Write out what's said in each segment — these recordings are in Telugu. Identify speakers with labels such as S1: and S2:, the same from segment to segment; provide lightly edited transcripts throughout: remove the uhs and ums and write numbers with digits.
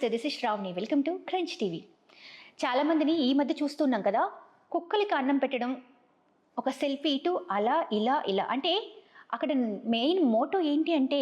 S1: నమస్తే, this is Shravani. Welcome to Crunch TV. చాలామందిని ఈ మధ్య చూస్తున్నాం కదా, కుక్కలకి అన్నం పెట్టడం, ఒక సెల్ఫీ ఇటు అలా ఇలా ఇలా అంటే అక్కడ మెయిన్ మోటో ఏంటి అంటే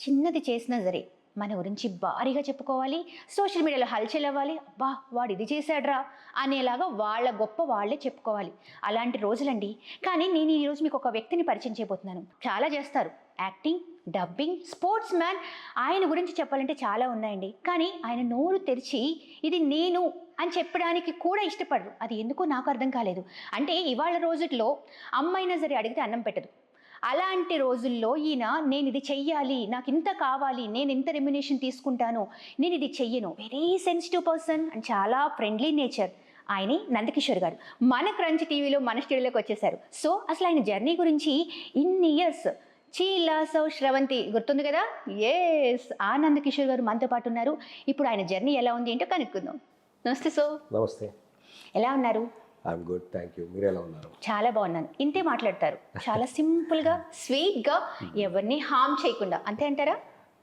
S1: చిన్నది చేసినా సరే మన గురించి భారీగా చెప్పుకోవాలి, సోషల్ మీడియాలో హల్చల్ అవ్వాలి, అబ్బా వాడు ఇది చేశాడ్రా అనేలాగా వాళ్ళ గొప్ప వాళ్ళే చెప్పుకోవాలి. అలాంటి రోజులండి. కానీ నేను ఈరోజు మీకు ఒక వ్యక్తిని పరిచయం చేయబోతున్నాను. చాలా చేస్తారు, యాక్టింగ్, డబ్బింగ్, స్పోర్ట్స్ మ్యాన్. ఆయన గురించి చెప్పాలంటే చాలా ఉన్నాయండి. కానీ ఆయన నోరు తెరిచి ఇది నేను అని చెప్పడానికి కూడా ఇష్టపడరు. అది ఎందుకో నాకు అర్థం కాలేదు. అంటే ఇవాళ రోజుల్లో అమ్మైనా సరే అడిగితే అన్నం పెట్టదు. అలాంటి రోజుల్లో ఈయన నేను ఇది చెయ్యాలి, నాకు ఇంత కావాలి, నేను ఇంత రెమ్యునేషన్ తీసుకుంటాను, నేను ఇది చెయ్యను, వెరీ సెన్సిటివ్ పర్సన్ అండ్ చాలా ఫ్రెండ్లీ నేచర్. ఆయనే నందకిషోర్ గారు మన క్రంచ్ టీవీలో మన స్టూడియోలోకి వచ్చేసారు. సో అసలు ఆయన జర్నీ గురించి ఇన్ని ఇయర్స్ చీలాసౌ శ్రవంతి గుర్తుంది కదా, ఎస్ ఆ నందకిషోర్ గారు మనతో పాటు ఉన్నారు. ఇప్పుడు ఆయన జర్నీ ఎలా ఉంది ఏంటో కనుక్కుందాం. నమస్తే సో.
S2: నమస్తే.
S1: ఎలా ఉన్నారు?
S2: I'm good, thank you. మీరు ఎలా ఉన్నారు?
S1: చాలా బాగున్నాను. ఇంతే మాట్లాడతారు, చాలా సింపుల్గా స్వీట్గా, ఎవరిని హార్మ్ చేయకుండా, అంతే అంటారా?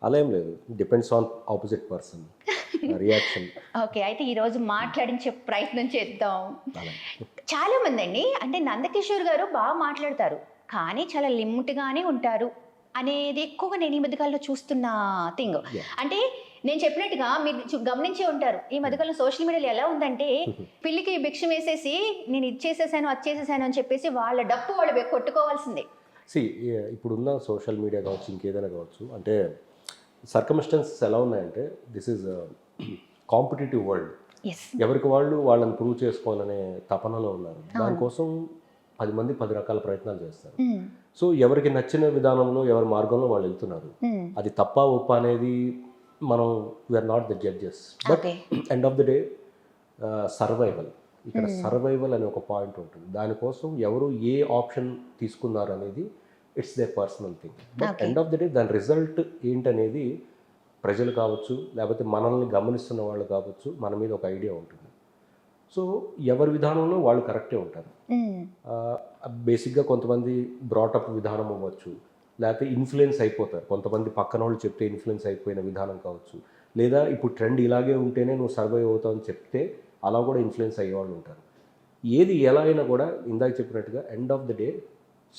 S2: అలా ఏం లేదు, depends on opposite person reaction.
S1: Okay, అయితే ఈరోజు మాట్లాడించే ప్రయత్నం చేద్దాం. చాలా మంది అండి అంటే నందకిషోర్ గారు బాగా మాట్లాడతారు కానీ చాలా లిమిట్గానే ఉంటారు అనేది ఎక్కువగా నేను ఈ మధ్యకాలంలో చూస్తున్న థింగ్. అంటే నేను చెప్పినట్టుగా మీరు గమనించే ఉంటారు, ఈ మధ్యకాలంలో సోషల్ మీడియాలో ఎలా ఉందంటే పిల్లికి భిక్షం వేసేసి నేను ఇది చేసేసాను అది చేసేసాను అని చెప్పేసి వాళ్ళ డప్పు వాళ్ళు కొట్టుకోవాల్సిందే.
S2: ఇప్పుడున్న సోషల్ మీడియా కావచ్చు, ఇంకేదైనా కావచ్చు, అంటే సర్కమ్స్టెన్సెస్ ఎలా ఉన్నాయంటే దిస్ ఈజ్ కాంపిటేటివ్ వరల్డ్. ఎవరికి వాళ్ళు వాళ్ళని ప్రూవ్ చేసుకోవాలనే తపనలో ఉన్నారు. దానికోసం 10 మంది 10 రకాల ప్రయత్నాలు చేస్తారు. సో ఎవరికి నచ్చిన విధానంలో ఎవరి మార్గంలో వాళ్ళు వెళ్తున్నారు. అది తప్ప ఒప్ప అనేది మనం we are not the judges. But end of the day survival, ఇక్కడ సర్వైవల్ అనే ఒక పాయింట్ ఉంటుంది. దానికోసం ఎవరు ఏ ఆప్షన్ తీసుకున్నారు అనేది it's they personal thing. But end of the day దాని రిజల్ట్ ఏంటనేది ప్రజలు కావచ్చు, లేకపోతే మనల్ని గమనిస్తున్న వాళ్ళు కావచ్చు, మన మీద ఒక ఐడియా ఉంటుంది. సో ఎవరి విధానంలో వాళ్ళు కరెక్టే ఉంటారు. బేసిక్గా కొంతమంది బ్రాటప్ విధానం అవ్వచ్చు, లేకపోతే ఇన్ఫ్లుయెన్స్ అయిపోతారు. కొంతమంది పక్కన వాళ్ళు చెప్తే ఇన్ఫ్లుయెన్స్ అయిపోయిన విధానం కావచ్చు, లేదా ఇప్పుడు ట్రెండ్ ఇలాగే ఉంటేనే నువ్వు సర్వైవ్ అవుతావు అని చెప్తే అలా కూడా ఇన్ఫ్లుయెన్స్ అయ్యేవాళ్ళు ఉంటారు. ఏది ఎలా అయినా కూడా ఇందాక చెప్పినట్టుగా end of the day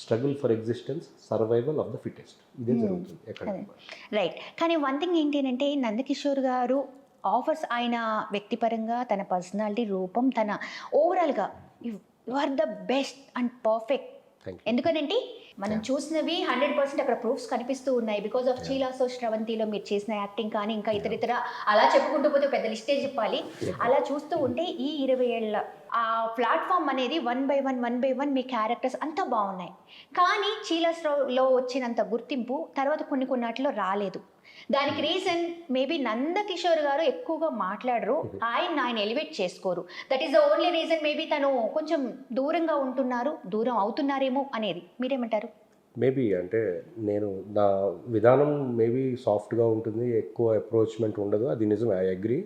S2: struggle for existence, survival of the fittest, ఇదే జరుగుతుంది ఎక్కడ.
S1: రైట్. కానీ వన్ థింగ్ ఏంటి అంటే నందకిషోర్ గారు ఆఫర్స్, ఆయన వ్యక్తిపరంగా తన పర్సనాలిటీ, రూపం, తన ఓవరాల్గా you are the best and perfect. ఎందుకనంటే మనం చూసినవి 100% అక్కడ ప్రూఫ్స్ కనిపిస్తూ ఉన్నాయి. బికాస్ ఆఫ్ చీలాసౌ శ్రవంతిలో మీరు చేసిన యాక్టింగ్ కానీ ఇంకా ఇతర అలా చెప్పుకుంటూ పోతే పెద్ద లిస్టే చెప్పాలి. అలా చూస్తూ ఉంటే ఈ 20 ఏళ్ళ ఆ ప్లాట్ఫామ్ అనేది one by one me characters అంతా బాగున్నాయి. కానీ చీలాసౌలో వచ్చినంత గుర్తింపు తర్వాత కొన్నిటిలో రాలేదు. దానికి రీజన్ మేబీ నందకిషోర్ గారు ఎక్కువగా మాట్లాడరు, ఆయన ఎలివేట్ చేసుకోరు. That is the only reason. Maybe తను కొంచెం దూరంగా ఉంటున్నారు, దూరం అవుతున్నారేమో అనేది. మీరేమంటారు?
S2: మేబీ అంటే నేను నా విధానం మేబీ సాఫ్ట్గా ఉంటుంది, ఎక్కువ అప్రోచ్మెంట్ ఉండదు, అది నిజమే, I agree.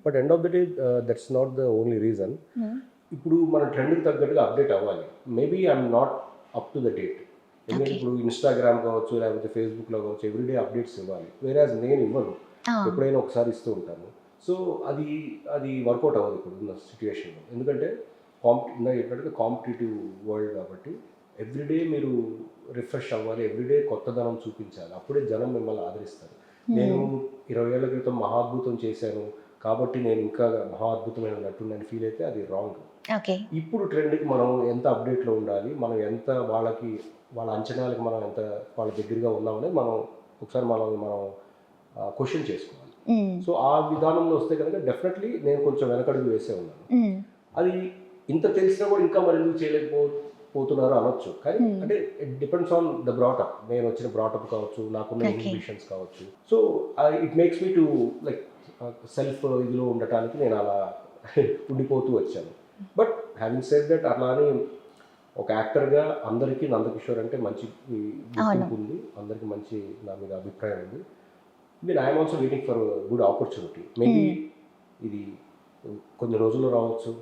S2: But end of the day that's not the only reason. ఇప్పుడు మన ట్రెండ్కి తగ్గట్టుగా అప్డేట్ అవ్వాలి. Maybe I'm not up to the date. ఎందుకంటే ఇప్పుడు ఇన్స్టాగ్రామ్ కావచ్చు, లేకపోతే ఫేస్బుక్లో కావచ్చు, ఎవ్రీడే అప్డేట్స్ ఇవ్వాలి. వేరేజ్ నేను ఇవ్వను, ఎప్పుడైనా ఒకసారి ఇస్తూ ఉంటాను. సో అది వర్కౌట్ అవ్వదు ఇప్పుడు ఉన్న సిచ్యువేషన్లో. ఎందుకంటే చెప్పినట్టుగా కాంపిటేటివ్ వరల్డ్ కాబట్టి ఎవ్రీడే మీరు రిఫ్రెష్ అవ్వాలి, ఎవ్రీడే కొత్తదనం చూపించాలి, అప్పుడే జనం మిమ్మల్ని ఆదరిస్తారు. నేను 20 ఏళ్ల క్రితం మహాద్భుతం చేశాను కాబట్టి నేను ఇంకా మహా అద్భుతమైన నటుడిని ఫీల్ అయితే అది రాంగ్. ఇప్పుడు ట్రెండ్కి మనం ఎంత అప్డేట్లో ఉండాలి, మనం ఎంత వాళ్ళ అంచనాలకు మనం ఎంత వాళ్ళ దగ్గరగా ఉన్నామని మనం ఒకసారి మనం క్వశ్చన్ చేసుకోవాలి. సో ఆ విధానంలో వస్తే కనుక డెఫినెట్లీ నేను కొంచెం వెనకడుగు వేసే ఉన్నాను. అది ఇంత తెలిసినా కూడా ఇంకా మరి ఎందుకు చేయలేకపోతున్నారు అనొచ్చు. కానీ అంటే it depends on the brought up. నేను వచ్చిన బ్రాటప్ కావచ్చు, నాకున్న ఇన్హిబిషన్స్ కావచ్చు. So it makes me to like self ఇదిలో ఉండటానికి నేను అలా ఉండిపోతూ వచ్చాను. బట్ హ్యావింగ్ సెడ్ దట్, అలానే ఒక యాక్టర్గా అందరికీ నందకిషోర్ అంటే మంచి గుర్తింపు ఉంది, అందరికీ మంచి నా మీద అభిప్రాయం ఉంది. Mean I'm also waiting for good opportunity. Maybe ఇది కొన్ని రోజుల్లో రావచ్చు,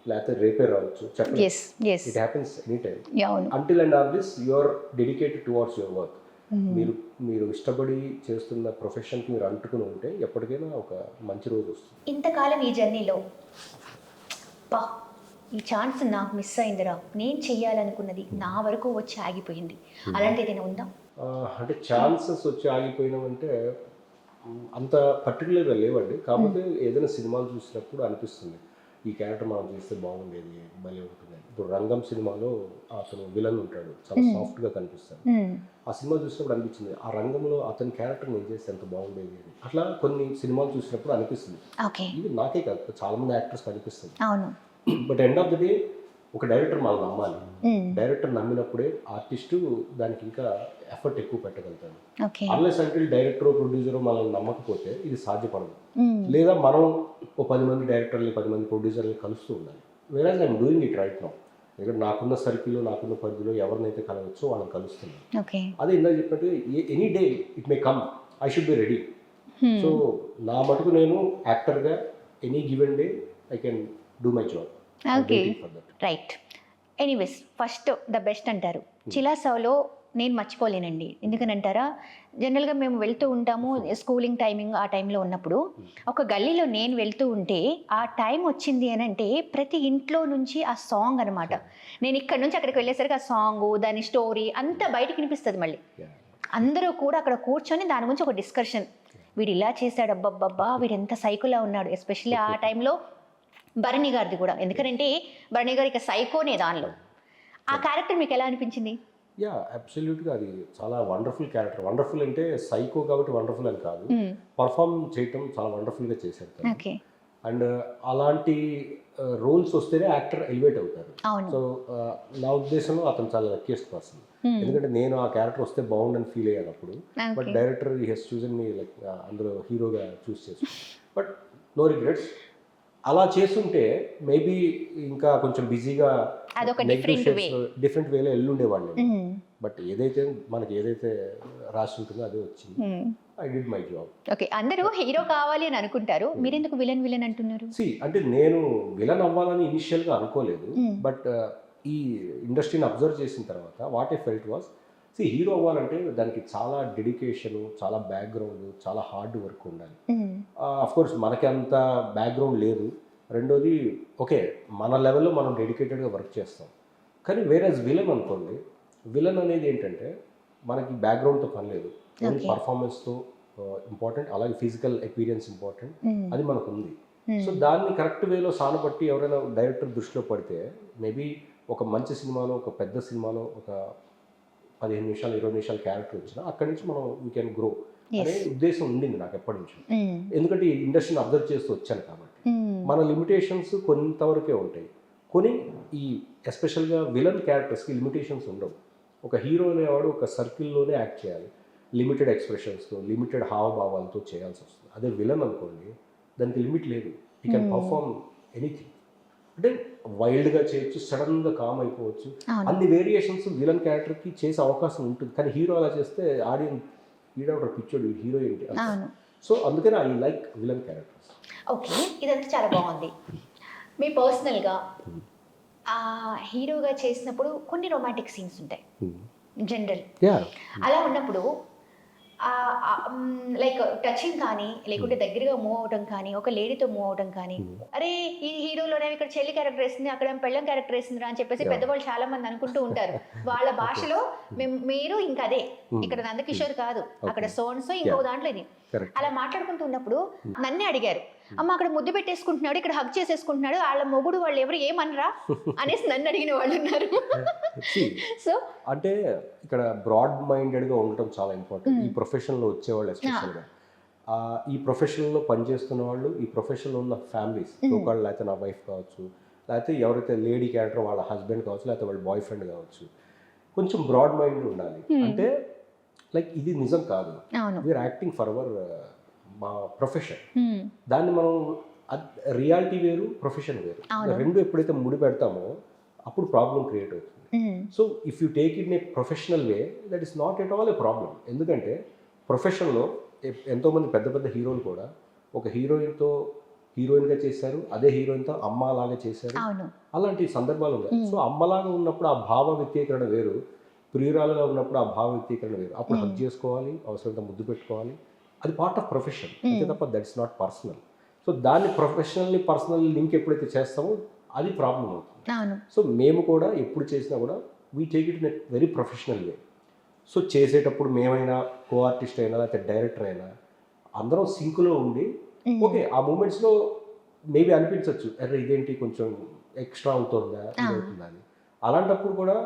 S2: లేకపోతే రేపే రావచ్చు, చెప్పండి. It happens any time. Until and all this you are dedicated towards your work. మీరు మీరు ఇష్టపడి చేస్తున్న ప్రొఫెషన్కి మీరు అంటుకుని ఉంటే ఎప్పటికైనా ఒక మంచి రోజు వస్తుంది.
S1: ఇంతకాలం ఈ జర్నీలో పా ఈ ఛాన్స్ నాకు మిస్ అయిందిరా, నేను చెయ్యాలనుకున్నది నా వరకు వచ్చి ఆగిపోయింది, అలాంటి ఏదైనా ఉందా?
S2: అంటే ఛాన్సెస్ వచ్చి ఆగిపోయినామంటే అంత పర్టికులర్గా లేవండి. కాకపోతే ఏదైనా సినిమాలు చూసినప్పుడు అనిపిస్తుంది ఈ క్యారెక్టర్ మనం చేస్తే బాగుండేది, భలే ఉంటుంది. ఇప్పుడు రంగం సినిమాలో అతను విలన్ ఉంటాడు, చాలా సాఫ్ట్గా కనిపిస్తాడు. ఆ సినిమా చూసినప్పుడు అనిపించింది ఆ రంగంలో అతని క్యారెక్టర్ నేను చేస్తే ఎంత బాగుండేది అని. అట్లా కొన్ని సినిమాలు చూసినప్పుడు అనిపిస్తుంది. ఇది నాకే కాదు, చాలా మంది యాక్టర్స్కి అనిపిస్తుంది. But end of the day ఒక డైరెక్టర్ మనం నమ్మాలి. డైరెక్టర్ నమ్మినప్పుడే ఆర్టిస్టు దానికి ఇంకా ఎఫర్ట్ ఎక్కువ పెట్టగలుగుతాడు. అన్లెస్ అంటే డైరెక్టర్ ప్రొడ్యూసర్ మనల్ని నమ్మకపోతే ఇది సాధ్యపడదు. లేదా మనం ఓ 10 మంది డైరెక్టర్ని 10 మంది ప్రొడ్యూసర్ని కలుస్తూ ఉండాలి. వేరే I'm doing it right now. ఎందుకంటే నాకున్న సర్కిల్లో నాకున్న పరిధిలో ఎవరినైతే కలవచ్చో వాళ్ళని కలుస్తున్నాను. అదే ఇందాక చెప్పినట్టు any day it may come, I should be ready. So నా మటుకు నేను యాక్టర్గా any given day I can do my job.
S1: Right. Anyways, first the best అంటారు. చిలాసాలో నేను మర్చిపోలేనండి. ఎందుకనంటారా, జనరల్గా మేము వెళ్తూ ఉంటాము స్కూలింగ్ టైమింగ్, ఆ టైంలో ఉన్నప్పుడు ఒక గల్లీలో నేను వెళ్తూ ఉంటే ఆ టైం వచ్చింది అని అంటే ప్రతి ఇంట్లో నుంచి ఆ సాంగ్ అనమాట. నేను ఇక్కడ నుంచి అక్కడికి వెళ్ళేసరికి ఆ సాంగ్, దాని స్టోరీ అంతా బయటకు వినిపిస్తుంది. మళ్ళీ అందరూ కూడా అక్కడ కూర్చొని దాని గురించి ఒక డిస్కషన్, వీడు ఇలా చేశాడు, అబ్బబ్బబ్బా వీడు ఎంత సైకోలా ఉన్నాడు. ఎస్పెషల్లీ ఆ టైంలో భరణి గారిది కూడా, ఎందుకంటే భరణి గారు ఇక సైకోనే దానిలో. ఆ క్యారెక్టర్ మీకు ఎలా అనిపించింది?
S2: యా, అబ్సల్యూట్గా అది చాలా వండర్ఫుల్ క్యారెక్టర్. వండర్ఫుల్ అంటే సైకో కాబట్టి వండర్ఫుల్ అని కాదు, పర్ఫామ్ చేయటం చాలా వండర్ఫుల్గా చేశారు. అండ్ అలాంటి రోల్స్ వస్తేనే యాక్టర్ ఎలివేట్ అవుతారు. సో నా ఉద్దేశంలో అతను చాలా లక్కీయెస్ట్ పర్సన్. ఎందుకంటే నేను ఆ క్యారెక్టర్ వస్తే బాగుండని ఫీల్ అయ్యానప్పుడు, but director he has chosen me like అందులో హీరోగా చూస్ చేసి, బట్ నో రిగ్రెట్స్. అలా చేస్తుంటే మేబీ ఇంకా కొంచెం బిజీగా డిఫరెంట్ వేలో ఎల్లుండేవాడిని. బట్ ఏదైతే మనకి ఏదైతే రాసి ఉంటుందో అదే వచ్చింది. I did my job.
S1: Okay, అందరూ హీరో కావాలి అని అనుకుంటారు, మీరు ఎందుకు విలన్ విలన్ అంటున్నారు?
S2: అంటే నేను విలన్ అవ్వాలని ఇనిషియల్గా అనుకోలేదు. బట్ ఈ ఇండస్ట్రీని అబ్జర్వ్ చేసిన తర్వాత what I felt was, hero అవ్వాలంటే దానికి చాలా డెడికేషన్, చాలా బ్యాక్గ్రౌండ్, చాలా హార్డ్ వర్క్ ఉండాలి. అఫ్కోర్స్ మనకి అంత బ్యాక్గ్రౌండ్ లేదు. రెండోది ఓకే, మన లెవెల్లో మనం డెడికేటెడ్గా వర్క్ చేస్తాం. కానీ వేరేజ్ విలన్ అనుకోండి, విలన్ అనేది ఏంటంటే మనకి బ్యాక్గ్రౌండ్తో పని లేదు, పర్ఫార్మెన్స్తో ఇంపార్టెంట్, అలాగే ఫిజికల్ ఎక్స్పీరియన్స్ ఇంపార్టెంట్, అది మనకు ఉంది. సో దాన్ని కరెక్ట్ వేలో సానబట్టి ఎవరైనా డైరెక్టర్ దృష్టిలో పడితే మేబీ ఒక మంచి సినిమాలో, ఒక పెద్ద సినిమాలో ఒక 15 నిమిషాలు 20 నిమిషాల క్యారెక్టర్ వచ్చినా అక్కడి నుంచి మనం వీ కెన్ గ్రో అనే ఉద్దేశం ఉండింది నాకు ఎప్పటి నుంచి. ఎందుకంటే ఈ ఇండస్ట్రీని అబ్జర్వ్ చేస్తూ వచ్చాను కాబట్టి. మన లిమిటేషన్స్ కొంతవరకే ఉంటాయి. కొన్ని ఈ ఎస్పెషల్గా విలన్ క్యారెక్టర్స్కి లిమిటేషన్స్ ఉండవు. ఒక హీరో అనేవాడు ఒక సర్కిల్లోనే యాక్ట్ చేయాలి, లిమిటెడ్ ఎక్స్ప్రెషన్స్తో, లిమిటెడ్ హావభావాలతో చేయాల్సి వస్తుంది. అదే విలన్ అనుకోండి, దానికి లిమిట్ లేదు, యూ కెన్ పర్ఫార్మ్ ఎనీథింగ్. అంటే వైల్డ్గా చేయొచ్చు, సడన్గా కామ్ అయిపోవచ్చు, అన్ని వేరియేషన్స్ విలన్ క్యారెక్టర్కి చేసే అవకాశం ఉంటుంది. కానీ హీరో అలా చేస్తే ఆడియన్స్ ఈడవడ పిచ్చోడు, హీరో ఏంటి. సో అందుకని I like villain characters.
S1: Okay, ఇదంతా చాలా బాగుంది. మీ పర్సనల్గా హీరోగా చేసినప్పుడు కొన్ని రొమాంటిక్ సీన్స్ ఉంటాయి జనరల్. అలా ఉన్నప్పుడు లైక్ టచింగ్ కానీ, లేకుంటే దగ్గరగా మూవ్ అవడం కానీ, ఒక లేడీతో మూవ్ అవడం కానీ, అరే ఈ హీరోలోనే ఇక్కడ చెల్లి క్యారెక్టర్ వేసింది, అక్కడ పెళ్ళం క్యారెక్టర్ వేసిందిరా అని చెప్పేసి పెద్దవాళ్ళు చాలా మంది అనుకుంటూ ఉంటారు. వాళ్ళ భాషలో మీరు ఇంకా అదే, ఇక్కడ నందకిషోర్ కాదు, అక్కడ సోన్సో ఇంకో దాంట్లో ఇది, అలా మాట్లాడుకుంటూ ఉన్నప్పుడు నన్నే అడిగారు, అమ్మ అక్కడ ముద్దు పెట్టేసుకుంటున్నాడు, ఇక్కడ హగ్ చేసేసుకుంటున్నాడు, వాళ్ళ మొగుడు వాళ్ళు ఎవరు ఏమనరా అనేసి నన్ను అడిగిన వాళ్ళు ఉన్నారు.
S2: సో అంటే ఇక్కడ బ్రాడ్ మైండెడ్గా ఉండటం చాలా ఇంపార్టెంట్. ఈ ప్రొఫెషన్లో వచ్చేవాళ్ళు ఎస్పెషల్గా, ఈ ప్రొఫెషన్లో పనిచేస్తున్న వాళ్ళు, ఈ ప్రొఫెషన్లో ఉన్న ఫ్యామిలీస్, ఒకళ్ళు లేకపోతే నా వైఫ్ కావచ్చు, లేకపోతే ఎవరైతే లేడీ క్యారెక్టర్ వాళ్ళ హస్బెండ్ కావచ్చు, లేకపోతే వాళ్ళ బాయ్ ఫ్రెండ్ కావచ్చు, కొంచెం బ్రాడ్ మైండ్ ఉండాలి. అంటే లైక్ ఇది నిజం కాదు, వీఆర్ యాక్టింగ్ ఫర్ అవర్ మా ప్రొఫెషన్. దాన్ని మనం రియాలిటీ వేరు, ప్రొఫెషన్ వేరు, రెండు ఎప్పుడైతే ముడి పెడతామో అప్పుడు ప్రాబ్లం క్రియేట్ అవుతుంది. So if you take it in a professional way, that is not at all A problem. ఎందుకంటే ప్రొఫెషన్లో ఎంతోమంది పెద్ద పెద్ద హీరోలు కూడా ఒక హీరోయిన్గా చేశారు, అదే హీరోయిన్తో అమ్మ లాగా చేశారు, అలాంటి సందర్భాలు ఉన్నాయి. సో అమ్మలాగా ఉన్నప్పుడు ఆ భావ వ్యక్తీకరణ వేరు, ప్రియురాలుగా ఉన్నప్పుడు ఆ భావ వ్యక్తీకరణ వేరు. అప్పుడు హగ్ చేసుకోవాలి, అవసరంతో ముద్దు పెట్టుకోవాలి, అది పార్ట్ ఆఫ్ ప్రొఫెషన్ అంతే తప్ప దట్స్ నాట్ పర్సనల్. సో దాన్ని ప్రొఫెషనల్లీ పర్సనల్ లింక్ ఎప్పుడైతే చేస్తామో అది ప్రాబ్లం అవుతుంది. సో మేము కూడా ఎప్పుడు చేసినా కూడా we take it in a very professional way. So చేసేటప్పుడు మేమైనా కో ఆర్టిస్ట్ అయినా లేకపోతే డైరెక్టర్ అయినా అందరం సింక్లో ఉండి ఓకే ఆ మూమెంట్స్లో మేబీ అనిపించవచ్చు అరే ఇదేంటి కొంచెం ఎక్స్ట్రా అవుతుందా అవుతుందా అని. అలాంటప్పుడు కూడా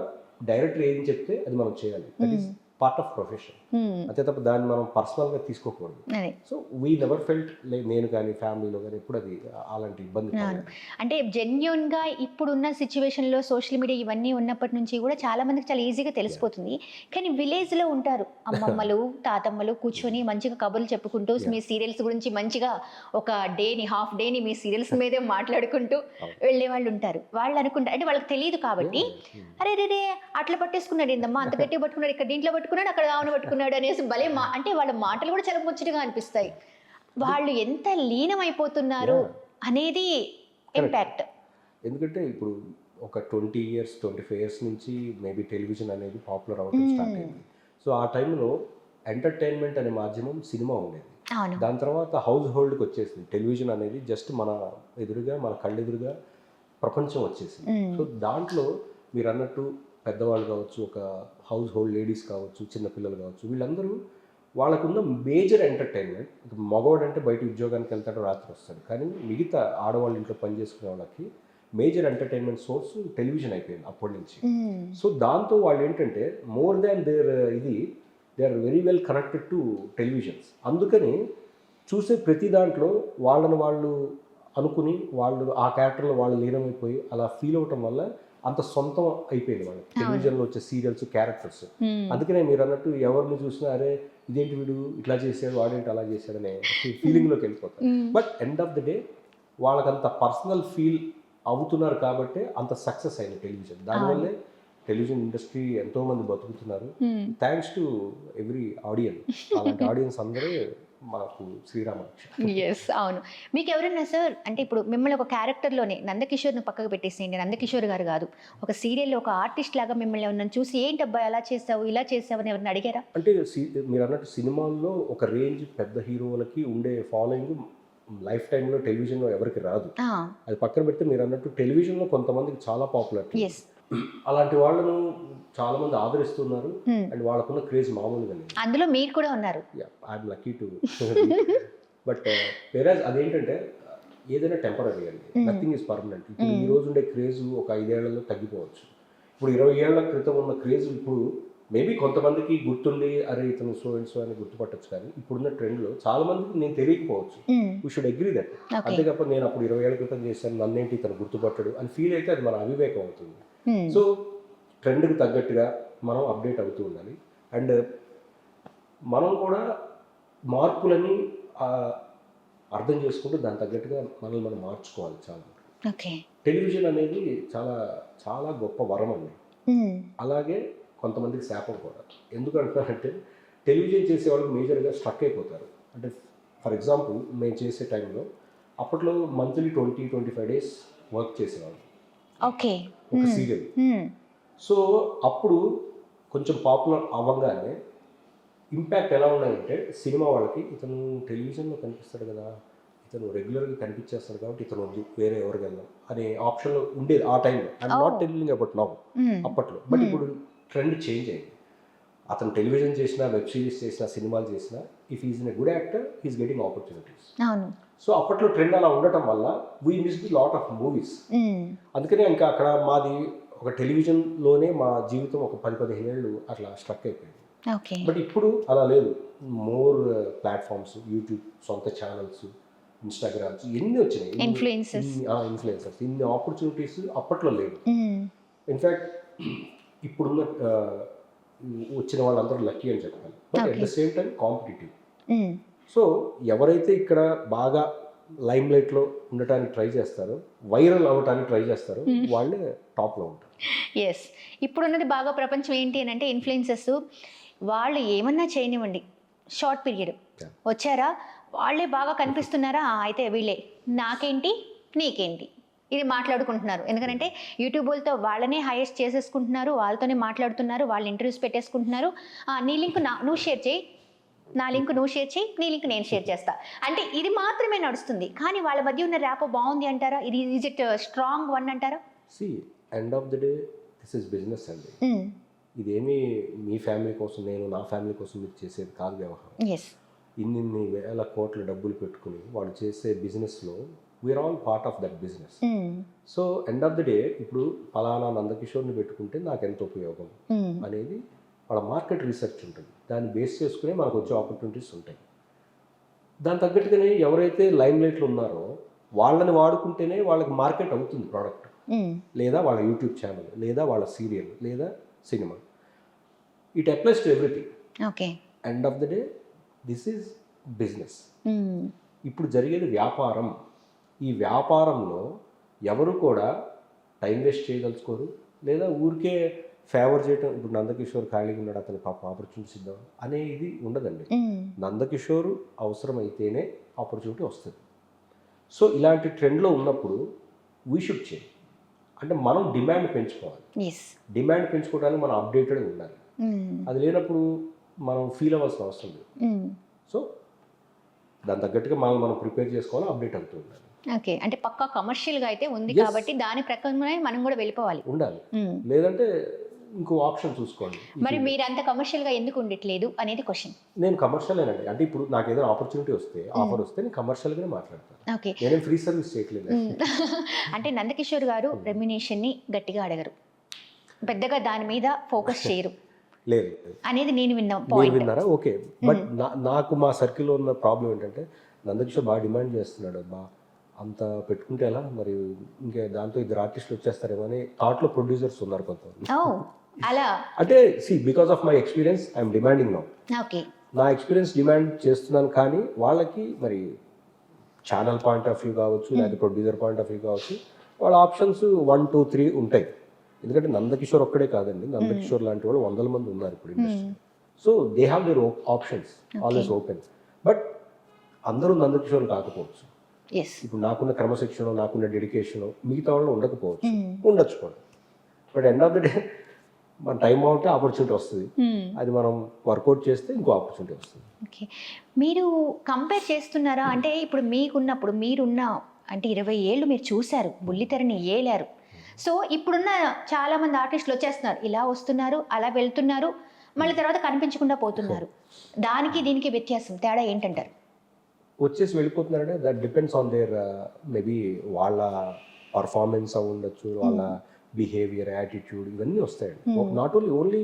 S2: డైరెక్టర్ ఏం చెప్తే అది మనం చేయాలి. That is part of profession అంతే తప్ప దాన్ని మనం పర్సనల్గా తీసుకోకూడదు. సో వీ నెవర్ ఫెల్ట్ నేను కానీ ఫ్యామిలీలో కానీ ఎప్పుడు అది అలాంటి ఇబ్బంది.
S1: అంటే జెన్యున్గా ఇప్పుడున్న సిచ్యువేషన్లో సోషల్ మీడియా ఇవన్నీ ఉన్నప్పటి నుంచి కూడా చాలా మందికి చాలా ఈజీగా తెలిసిపోతుంది. కానీ విలేజ్లో ఉంటారు అమ్మమ్మలు తాతమ్మలు కూర్చొని మంచిగా కబుర్లు చెప్పుకుంటూ మీ సీరియల్స్ గురించి మంచిగా ఒక హాఫ్ డేని మీ సీరియల్స్ మీదే మాట్లాడుకుంటూ వెళ్ళే వాళ్ళు ఉంటారు. వాళ్ళు అనుకుంటారు అంటే వాళ్ళకి తెలియదు కాబట్టి అరే రే అట్లా పట్టేసుకున్నాడు ఏందమ్మా అంత గట్టిగా పట్టుకున్నాడు, ఇక్కడ దీంట్లో పట్టుకున్నాడు, అక్కడ ఆవును పట్టుకున్నాడు అనేసి భలే అంటే వాళ్ళ మాటలు కూడా చాలా ముచ్చటగా అనిపిస్తాయి. వాళ్ళు ఎంత లీనమైపోతున్నారు అనేది ఇంపాక్ట్.
S2: ఎందుకంటే ఇప్పుడు ఒక 20 years 25 years నుంచి మేబీ టెలివిజన్ అనేది పాపులర్ అవ్వడం స్టార్ట్ అయింది. సో ఆ టైంలో ఎంటర్టైన్మెంట్ అనే మాధ్యమం సినిమా ఉండేది. దాని తర్వాత హౌస్ హోల్డ్కి వచ్చేసింది టెలివిజన్ అనేది. జస్ట్ మన ఎదురుగా మన కళ్ళెదురుగా ప్రపంచం వచ్చేసింది. సో దాంట్లో మీరు అన్నట్టు పెద్దవాళ్ళు కావచ్చు, ఒక హౌస్ హోల్డ్ లేడీస్ కావచ్చు, చిన్నపిల్లలు కావచ్చు, వీళ్ళందరూ వాళ్ళకున్న మేజర్ ఎంటర్టైన్మెంట్. మగవాడు అంటే బయట ఉద్యోగానికి వెళ్తాడు, రాత్రి వస్తాడు. కానీ మిగతా ఆడవాళ్ళు ఇంట్లో పనిచేసుకునే వాళ్ళకి మేజర్ ఎంటర్టైన్మెంట్ సోర్స్ టెలివిజన్ అయిపోయింది అప్పటి నుంచి. సో దాంతో వాళ్ళు ఏంటంటే more than they are very well connected to televisions. అందుకని చూసే ప్రతి దాంట్లో వాళ్ళని వాళ్ళు అనుకుని వాళ్ళు ఆ క్యారెక్టర్లో వాళ్ళు లీనమైపోయి అలా ఫీల్ అవటం వల్ల అంత సొంతం అయిపోయింది వాళ్ళకి టెలివిజన్లో వచ్చే సీరియల్స్ క్యారెక్టర్స్. అందుకనే మీరు అన్నట్టు ఎవరిని చూసినా అరే ఇదేంటి వీడు ఇట్లా చేశాడు, వాడేంటి అలా చేశాడనే ఫీలింగ్లోకి వెళ్ళిపోతారు. But end of the day వాళ్ళకంత పర్సనల్ ఫీల్ అవుతున్నారు కాబట్టి అంత సక్సెస్ అయింది టెలివిజన్. దానివల్లే టెలివిజన్ ఇండస్ట్రీ ఎంతోమంది బతుకుతున్నారు థ్యాంక్స్ టు ఎవ్రీ ఆడియన్స్. అలాంటి ఆడియన్స్ అందరూ మాకు శ్రీరామ.
S1: అవును. మీకు ఎవరైనా సార్ అంటే ఇప్పుడు మిమ్మల్ని ఒక క్యారెక్టర్లోనే నందకిషోర్ను పక్కకు పెట్టేసేయండి, నందకిషోర్ గారు కాదు, ఒక సీరియల్లో ఒక ఆర్టిస్ట్ లాగా మిమ్మల్ని ఎవరైనా చూసి ఏంటబ్బా అలా చేసావు ఇలా చేసావు అని ఎవరైనా అడిగారా?
S2: అంటే మీరు అన్నట్టు సినిమాల్లో ఒక రేంజ్ పెద్ద హీరోలకి ఉండే ఫాలోయింగ్ లైఫ్ టైంలో టెలివిజన్లో ఎవరికి రాదు. అది పక్కన పెడితే మీరు అన్నట్టు టెలివిజన్లో కొంతమందికి చాలా పాపులర్. అలాంటి వాళ్ళను చాలా మంది ఆదరిస్తున్నారు అండ్ వాళ్ళకున్న క్రేజ్ మామూలుగా లేదు.
S1: అందులో మీరు కూడా ఉన్నారు.
S2: I'm lucky to. బట్ వేరేజ్ అదేంటంటే ఏదైనా టెంపరీ అండి, నథింగ్ ఈజ్ పర్మనెంట్. ఇప్పుడు ఈ రోజు ఉండే క్రేజ్ ఒక 5 ఏళ్లలో తగ్గిపోవచ్చు. ఇప్పుడు 20 ఏళ్ల క్రితం ఉన్న క్రేజ్ ఇప్పుడు మేబీ కొంతమందికి గుర్తుండి అరే ఇతను సో అండ్ సో అని గుర్తుపట్టచ్చు. కానీ ఇప్పుడున్న ట్రెండ్లో చాలా మందికి నేను తెలియకపోవచ్చు. We should agree that. అంతేకాక నేను అప్పుడు 20 ఏళ్ల క్రితం చేశాను నన్నేంటి ఇతను గుర్తుపట్టడు అని ఫీల్ అయితే అది మన అవివేకం అవుతుంది. సో ట్రెండ్కి తగ్గట్టుగా మనం అప్డేట్ అవుతూ ఉండాలి. అండ్ మనం కూడా మార్పులని అర్థం చేసుకుంటూ దాని తగ్గట్టుగా మనల్ని మనం మార్చుకోవాలి. చాలా టెలివిజన్ అనేది చాలా చాలా గొప్ప వరం అండి. అలాగే కొంతమందికి శాపం కూడా. ఎందుకంటారంటే టెలివిజన్ చేసే వాళ్ళు మేజర్గా స్ట్రక్ అయిపోతారు. అంటే ఫర్ ఎగ్జాంపుల్ మేము చేసే టైంలో అప్పట్లో మంత్లీ 20-25 days వర్క్ చేసేవాళ్ళు ఒక సీరియల్. సో అప్పుడు కొంచెం పాపులర్ అవ్వగానే ఇంపాక్ట్ ఎలా ఉన్నాయంటే సినిమా వాళ్ళకి ఇతను టెలివిజన్లో కనిపిస్తాడు కదా, ఇతను రెగ్యులర్గా కనిపించేస్తాడు కాబట్టి ఇతను వద్దు వేరే ఎవరికి వెళ్దాం అనే ఆప్షన్లో ఉండేది ఆ టైంలో. I'm not telling about now, అప్పట్లో. బట్ ఇప్పుడు ట్రెండ్ చేంజ్ అయింది. అతను టెలివిజన్ చేసినా, వెబ్ సిరీస్ చేసినా, సినిమాలు చేసినా, if is in a good actor he's getting opportunities. So అప్పట్లో ట్రెండ్ అలా ఉండటం వల్ల we miss the lot of movies. అందుకనే ఇంకా అక్కడ మాది ఒక టెలివిజన్లోనే మా జీవితం ఒక 10-15 ఏళ్ళు అట్లా స్ట్రక్ అయిపోయింది. బట్ ఇప్పుడు అలా లేదు. మోర్ ప్లాట్ఫామ్స్, యూట్యూబ్, సొంత ఛానల్స్, ఇన్స్టాగ్రామ్స్ ఎన్ని వచ్చినాయి, ఇన్ఫ్లుయెన్సర్స్, ఇన్ని ఆపర్చునిటీస్ అప్పట్లో లేవు. ఇన్ఫ్యాక్ట్ ఇప్పుడున్న వచ్చిన వాళ్ళందరూ లక్కీ అని చెప్పాలి. But at the same time competitive. So ఎవరైతే ఇక్కడ బాగా లైమ్ లైట్లో ఉండటానికి ట్రై చేస్తారో, వైరల్ అవ్వటానికి ట్రై చేస్తారో వాళ్ళే టాప్లో ఉంటారు.
S1: ఇప్పుడున్నది బాగా ప్రపంచం ఏంటి అని అంటే ఇన్ఫ్లుయెన్సర్స్ వాళ్ళు ఏమన్నా చేయనివ్వండి, షార్ట్ పీరియడ్ వచ్చారా వాళ్ళే బాగా కనిపిస్తున్నారా, అయితే వీళ్ళే నాకేంటి నీకేంటి ఇది మాట్లాడుకుంటున్నారు. ఎందుకంటే యూట్యూబర్లతో వాళ్ళనే హైయెస్ట్ చేసేసుకుంటున్నారు, వాళ్ళతోనే మాట్లాడుతున్నారు, వాళ్ళు ఇంటర్వ్యూస్ పెట్టేసుకుంటున్నారు. నీ లింక్ నువ్వు షేర్ చేయి, నా లింక్ నువ్వు షేర్ చేయి, నీ లింక్ నేను షేర్ చేస్తా. అంటే ఇది మాత్రమే నడుస్తుంది. కానీ వాళ్ళ మధ్య ఉన్న ర్యాపో బాగుంది అంటారా? ఇది ఈజ్ ఇట్ స్ట్రాంగ్ వన్ అంటారా?
S2: See end of the day this is business అండి. ఇదేమీ మీ ఫ్యామిలీ కోసం నేను నా ఫ్యామిలీ కోసం మీరు చేసేది కాదు వ్యవహారం.
S1: ఎస్.
S2: ఇన్ని వేల కోట్ల డబ్బులు పెట్టుకుని వాళ్ళు చేసే బిజినెస్లో we are all part of that business. So end of the day ఇప్పుడు ఫలానా నందకిషోర్ని పెట్టుకుంటే నాకు ఎంత ఉపయోగం అనేది వాళ్ళ మార్కెట్ రీసెర్చ్ ఉంటుంది. దాన్ని బేస్ చేసుకుని మనకు వచ్చే ఆపర్చునిటీస్ ఉంటాయి. దాని తగ్గట్టుగానే ఎవరైతే లైమ్ లైట్లో ఉన్నారో వాళ్ళని వాడుకుంటేనే వాళ్ళకి మార్కెట్ అవుతుంది ప్రోడక్ట్, లేదా వాళ్ళ యూట్యూబ్ ఛానల్, లేదా వాళ్ళ సీరియల్, లేదా cinema. It applies to everything.
S1: Okay.
S2: End of the day this is business. ఇప్పుడు జరిగేది వ్యాపారం. ఈ వ్యాపారంలో ఎవరు కూడా టైం వేస్ట్ చేయదలుచుకోరు, లేదా ఊరికే ఫేవర్ చేయటం. ఇప్పుడు నందకిషోర్ ఖాళీగా ఉన్నాడు, అతను పాప ఆపర్చునిటీస్ ఇద్దాం అనేది ఉండదండి. నందకిషోర్ అవసరమైతేనే ఆపర్చునిటీ వస్తుంది. సో ఇలాంటి ట్రెండ్లో ఉన్నప్పుడు వీ షుడ్ చేంజ్. అంటే మనం డిమాండ్ పెంచుకోవాలి. డిమాండ్ పెంచుకోవడానికి మనం అప్డేటెడ్ ఉండాలి. అది లేనప్పుడు మనం ఫీల్ అవ్వాల్సిన అవసరం లేదు. సో దాని తగ్గట్టుగా మనం ప్రిపేర్ చేసుకోవాలి, అప్డేట్ అవుతూ ఉండాలి.
S1: ఓకే. అంటే పక్కా కమర్షియల్గా అయితే ఉంది కాబట్టి దాని ప్రకారమే మనం కూడా వెళ్ళిపోవాలి,
S2: ఉండాలి. లేదంటే ఇంకో ఆప్షన్ చూసుకోండి.
S1: మరి మీరు అంత కమర్షియల్గా ఎందుకు ఉండట్లేదు అనేది క్వశ్చన్.
S2: నేను కమర్షియల్ అండి. అంటే ఇప్పుడు నాకు ఏదైనా ఆపర్చునిటీ వస్తే, ఆఫర్ వస్తే నేను కమర్షియల్గానే మాట్లాడతాను.
S1: ఓకే.
S2: నేను ఫ్రీ సర్వీస్ చేయట్లేదు.
S1: అంటే నందకిషోర్ గారు రెమ్యునేషన్ని గట్టిగా అడగరు, పెద్దగా దాని మీద ఫోకస్ చేయరు
S2: లేదు
S1: అనేది నేను
S2: విన్నారా? ఓకే. బట్ నాకు మా సర్కిల్లో ఉన్న ప్రాబ్లం ఏంటంటే నందకిషోర్ బాగా డిమాండ్ చేస్తున్నాడు, అంత పెట్టుకుంటే ఎలా మరి, ఇంకా దాంతో ఇద్దరు ఆర్టిస్టులు వచ్చేస్తారేమో అని థాట్లో ప్రొడ్యూసర్స్ ఉన్నారు కొంతమంది.
S1: అలా
S2: అంటే because of my experience I'm demanding now.
S1: Okay.
S2: నా ఎక్స్పీరియన్స్ డిమాండ్ చేస్తున్నాను, కానీ వాళ్ళకి మరి ఛానల్ పాయింట్ ఆఫ్ వ్యూ కావచ్చు, లేదా ప్రొడ్యూసర్ పాయింట్ ఆఫ్ వ్యూ కావచ్చు, వాళ్ళ ఆప్షన్స్ 1, 2, 3 ఉంటాయి. ఎందుకంటే నందకిషోర్ ఒక్కడే కాదండి, నందకిషోర్ లాంటి వాళ్ళు 100 మంది ఉన్నారు ఇప్పుడు industry. So they have their options always open. But అందరూ నందకిషోర్ కాకపోవచ్చు. ఇప్పుడు నాకున్న క్రమశిక్షణ, నాకున్న డెడికేషన్ మిగతా వాళ్ళు ఉండకపోవచ్చు, ఉండొచ్చు కూడా. But end of the day మన టైం అవుతే ఆపర్చునిటీ వస్తుంది. అది మనం వర్కౌట్ చేస్తే ఇంకో ఆపర్చునిటీ వస్తుంది.
S1: ఓకే. మీరు కంపేర్ చేస్తున్నారా? అంటే ఇప్పుడు మీకున్నప్పుడు మీరున్న అంటే 20 ఏళ్ళు మీరు చూశారు, బుల్లితెరని ఏలారు. సో ఇప్పుడున్న చాలా మంది ఆర్టిస్టులు వచ్చేస్తున్నారు, ఇలా వస్తున్నారు, అలా వెళ్తున్నారు, మళ్ళీ తర్వాత కనిపించకుండా పోతున్నారు. దానికి దీనికి వ్యత్యాసం, తేడా ఏంటంటారు?
S2: వచ్చేసి వెళ్ళిపోతున్నారంటే that depends on their maybe వాళ్ళ పర్ఫార్మెన్స్ అవి ఉండొచ్చు, వాళ్ళ బిహేవియర్, యాటిట్యూడ్, ఇవన్నీ వస్తాయండి. నాట్ ఓన్లీ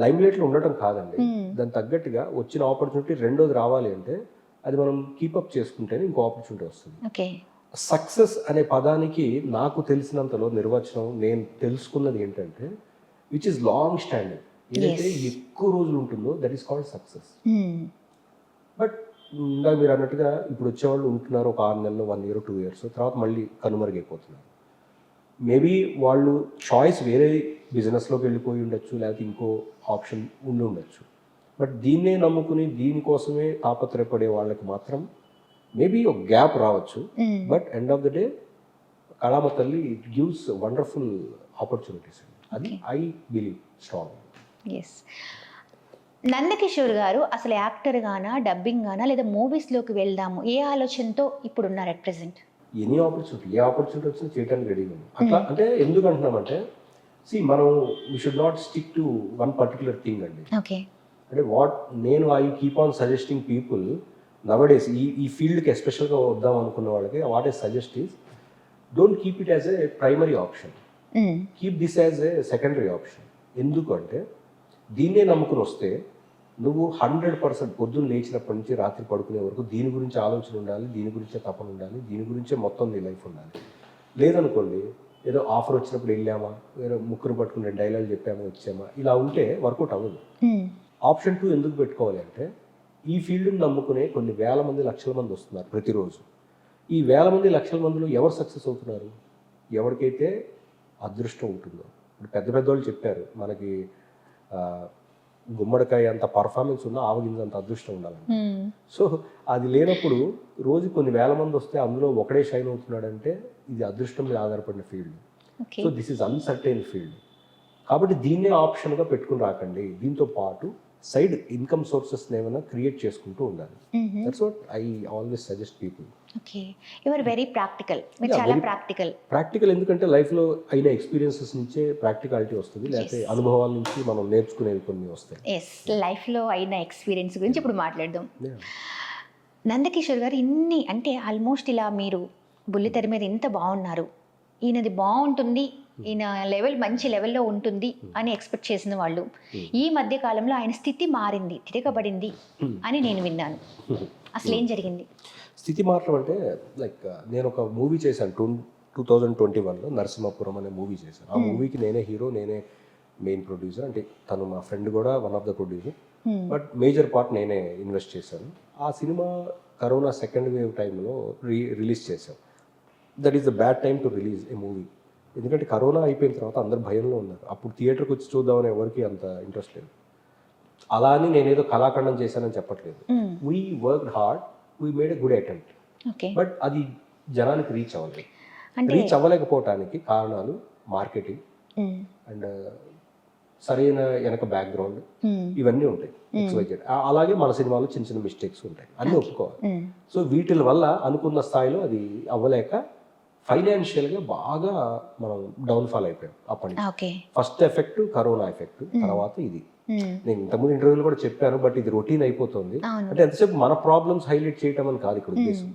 S2: లైమ్ లైట్లో ఉండటం కాదండి, దాని తగ్గట్టుగా వచ్చిన ఆపర్చునిటీ రెండోది రావాలి అంటే అది మనం కీపప్ చేసుకుంటేనే ఇంకో ఆపర్చునిటీ వస్తుంది.
S1: ఓకే.
S2: సక్సెస్ అనే పదానికి నాకు తెలిసినంతలో నిర్వచనం, నేను తెలుసుకున్నది ఏంటంటే విచ్ ఇస్ లాంగ్ స్టాండింగ్. ఏదైతే ఎక్కువ రోజులు ఉంటుందో that is called success. But ఇందాక మీరు అన్నట్టుగా ఇప్పుడు వచ్చేవాళ్ళు ఉంటున్నారు ఒక 6 నెలలు, 1 year, 2 years, తర్వాత మళ్ళీ కనుమరుగైపోతున్నారు. మేబీ వాళ్ళు చాయిస్ వేరే బిజినెస్లోకి వెళ్ళిపోయి ఉండొచ్చు, లేకపోతే ఇంకో ఆప్షన్ ఉండి ఉండొచ్చు. బట్ దీన్నే నమ్ముకుని దీనికోసమే తాపత్రయపడే వాళ్ళకి మాత్రం మేబీ ఒక గ్యాప్ రావచ్చు. But end of the day కళామ తల్లి ఇట్ గివ్స్ వండర్ఫుల్ ఆపర్చునిటీస్. అది I believe strong.
S1: Yes. Nandakishore garu అసలు యాక్టర్ గానా, డబ్బింగ్ గానా, లేదా మూవీస్లోకి వెళ్దాము ఏ ఆలోచనతో ఇప్పుడు ఉన్నారు అట్ ప్రెసెంట్?
S2: ఏ ఆపర్చునిటీ వచ్చినా చేయడానికి రెడీగా ఉంది. అట్లా అంటే ఎందుకు అంటున్నామంటే మనం we should not stick to one particular thing అండి.
S1: ఓకే.
S2: అంటే నేను I keep on suggesting people nowadays ఈ ఫీల్డ్కి ఎస్పెషల్గా వద్దాం అనుకున్న వాళ్ళకి what is suggest is don't keep it as a primary option, keep this as a secondary option. ఎందుకంటే దీన్నే నమ్ముకుని వస్తే నువ్వు 100% పొద్దున్న లేచినప్పటి నుంచి రాత్రి పడుకునే వరకు దీని గురించి ఆలోచన ఉండాలి, దీని గురించే తపన ఉండాలి, దీని గురించే మొత్తం నీ లైఫ్ ఉండాలి. లేదనుకోండి ఏదో ఆఫర్ వచ్చినప్పుడు వెళ్ళామా, వేరే ముక్కురు పట్టుకునే డైలాగ్ చెప్పామా, వచ్చామా, ఇలా ఉంటే వర్కౌట్ అవ్వదు. ఆప్షన్ 2 ఎందుకు పెట్టుకోవాలి అంటే ఈ ఫీల్డ్ని నమ్ముకునే కొన్ని వేల మంది, లక్షల మంది వస్తున్నారు ప్రతిరోజు. ఈ వేల మంది, లక్షల మందిలో ఎవరు సక్సెస్ అవుతున్నారు? ఎవరికైతే అదృష్టం ఉంటుందో. ఇప్పుడు పెద్ద వాళ్ళు చెప్పారు మనకి గుమ్మడికాయ అంత పర్ఫార్మెన్స్ ఉన్నా ఆవగింజ అంత అదృష్టం ఉండాలి. సో అది లేనప్పుడు రోజు కొన్ని వేల మంది వస్తే అందులో ఒకడే షైన్ అవుతున్నాడంటే ఇది అదృష్టం మీద ఆధారపడిన field.
S1: Okay.
S2: So this is uncertain field. కాబట్టి దీన్నే ఆప్షన్గా పెట్టుకుని రాకండి. దీంతో పాటు సైడ్ ఇన్కమ్ సోర్సెస్ ఏమైనా క్రియేట్ చేసుకుంటూ ఉండాలి. That's what I always suggest people.
S1: Okay, you are very practical. మీరు
S2: Yeah,
S1: చాలా
S2: very ప్రాక్టికల్ ఎందుకంటే లైఫ్లో అయిన ఎక్స్పీరియన్సెస్ నుంచే ప్రాక్టికాలిటీ వస్తుంది, లేకపోతే అనుభవాల నుంచి మనం నేర్చుకునేవి కొన్ని వస్తాయి.
S1: ఎస్, లైఫ్లో అయిన ఎక్స్పీరియన్స్ గురించి ఇప్పుడు మాట్లాడదాం.
S2: Yeah.
S1: నందకిషోర్ గారు ఇన్ని అంటే ఆల్మోస్ట్ ఇలా మీరు బుల్లితెర మీద ఇంత బాగున్నారు, ఈయనది బాగుంటుంది, ఈయన లెవెల్ మంచి లెవెల్లో ఉంటుంది అని ఎక్స్పెక్ట్ చేసిన వాళ్ళు ఈ మధ్య కాలంలో ఆయన స్థితి మారింది, తిరగబడింది అని నేను విన్నాను. అసలు ఏం జరిగింది?
S2: స్థితి మారడం అంటే లైక్ నేను ఒక మూవీ చేశాను 2021లో, నరసింహపురం అనే మూవీ చేశాను. ఆ మూవీకి నేనే హీరో, నేనే మెయిన్ ప్రొడ్యూసర్. అంటే తను మా ఫ్రెండ్ కూడా one of the producer, but major part నేనే ఇన్వెస్ట్ చేశాను. ఆ సినిమా కరోనా సెకండ్ వేవ్ టైంలో రిలీజ్ చేశాం. That is the bad time to release A movie. ఎందుకంటే కరోనా అయిపోయిన తర్వాత అందరు భయంలో ఉన్నారు. అప్పుడు థియేటర్కి వచ్చి చూద్దామని ఎవరికి అంత ఇంట్రెస్ట్ లేదు. అలా అని నేనేదో కళాఖండం చేశానని చెప్పట్లేదు. We worked hard, we made a good attempt,
S1: okay.
S2: But అది జనానికి రీచ్ అవ్వలేదు.
S1: అంటే
S2: రీచ్ అవ్వలేకపోవటానికి కారణాలు మార్కెటింగ్ అండ్ సరైన వెనక బ్యాక్గ్రౌండ్ ఇవన్నీ ఉంటాయి. XYZ. అలాగే మన సినిమాలో చిన్న చిన్న మిస్టేక్స్ ఉంటాయి, అన్నీ ఒప్పుకోవాలి. సో వీటి వల్ల అనుకున్న స్థాయిలో అది అవ్వలేక ఫైనాన్షియల్గా బాగా మనం డౌన్ఫాల్ అయిపోయాం అప్పటి నుంచి.
S1: Okay.
S2: First effect corona effect, తర్వాత ఇది. నేను ఇంతకుముందు ఇంటర్వ్యూలో కూడా చెప్పాను, బట్ ఇది రొటీన్ అయిపోతుంది. అంటే ఎంతసేపు మన ప్రాబ్లమ్స్ హైలైట్ చేయటం అని కాదు ఇక్కడ ఉద్దేశం,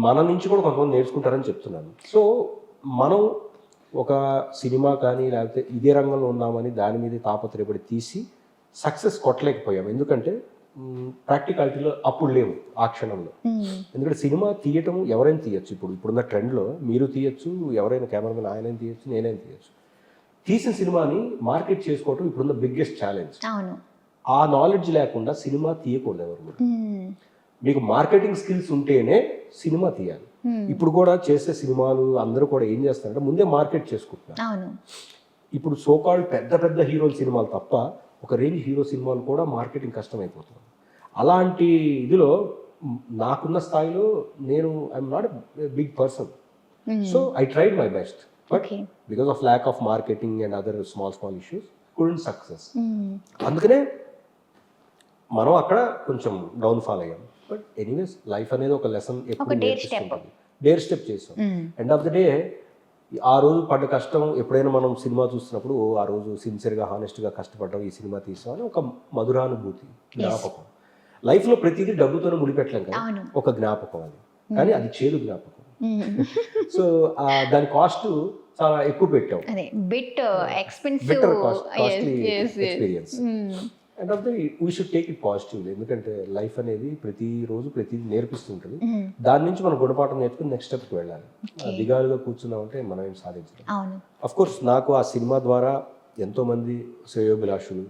S2: మన నుంచి కూడా కొంతమంది నేర్చుకుంటారని చెప్తున్నాను. సో మనం ఒక సినిమా కానీ లేకపోతే ఇదే రంగంలో ఉన్నామని దాని మీద తాపత్రయపడి తీసి సక్సెస్ కొట్టలేకపోయాం. ఎందుకంటే ప్రాక్టికాలిటీలో అప్పుడు లేవు ఆ క్షణంలో. ఎందుకంటే సినిమా తీయటం ఎవరైనా తీయచ్చు. ఇప్పుడున్న ట్రెండ్లో మీరు తీయచ్చు, ఎవరైనా కెమెరామెన్ ఆయనైనా తీయచ్చు, నేనైనా తీయచ్చు. తీసిన సినిమాని మార్కెట్ చేసుకోవటం ఇప్పుడున్న బిగ్గెస్ట్ ఛాలెంజ్. ఆ నాలెడ్జ్ లేకుండా సినిమా తీయకూడదు ఎవరు కూడా. మీకు మార్కెటింగ్ స్కిల్స్ ఉంటేనే సినిమా తీయాలి. ఇప్పుడు కూడా చేసే సినిమాలు అందరూ కూడా ఏం చేస్తారంటే ముందే మార్కెట్ చేసుకుంటున్నారు. ఇప్పుడు సోకాల్డ్ పెద్ద పెద్ద హీరోల సినిమాలు తప్ప ఒక రేంజ్ హీరో సినిమాలు కూడా మార్కెటింగ్ కష్టమైపోతుంది. అలాంటి ఇదిలో నాకున్న స్థాయిలో నేను I'm not a big person, so I tried my best, but because of lack of marketing and other small issues couldn't success. అందుకనే మనం అక్కడ కొంచెం డౌన్ఫాల్ అయ్యాం. బట్ ఎనీవేస్ లైఫ్ అనేది ఒక లెసన్ ఎప్పుడు నేర్పిస్తుంటుంది. డేర్ స్టెప్ చేసాం. ఎండ్ ఆఫ్ ద డే ఆ రోజు పడ్డ కష్టం ఎప్పుడైనా మనం సినిమా చూస్తున్నప్పుడు ఆ రోజు సిన్సియర్గా హానెస్ట్గా కష్టపడ్డాం, ఈ సినిమా తీసాం అని ఒక మధురానుభూతి, జ్ఞాపకం. లైఫ్లో ప్రతిదీ డబ్బుతోనే ముడిపెట్టలేం కదా, ఒక జ్ఞాపకం అది. కానీ అది చేదు జ్ఞాపకం. సో దాని కాస్ట్ చాలా ఎక్కువ పెట్టాం, costly experience. And of the we should take it positively. ఎందుకంటే లైఫ్ అనేది ప్రతిరోజు ప్రతిదీ నేర్పిస్తుంటుంది. దాని నుంచి మనం గుణపాఠం నేర్చుకుని నెక్స్ట్ స్టెప్కి వెళ్ళాలి. దిగాలుగా కూర్చున్నామంటే మనం ఏం సాధించలేం. అఫ్ కోర్స్ నాకు ఆ సినిమా ద్వారా ఎంతోమంది శ్రేయోభిలాషులు,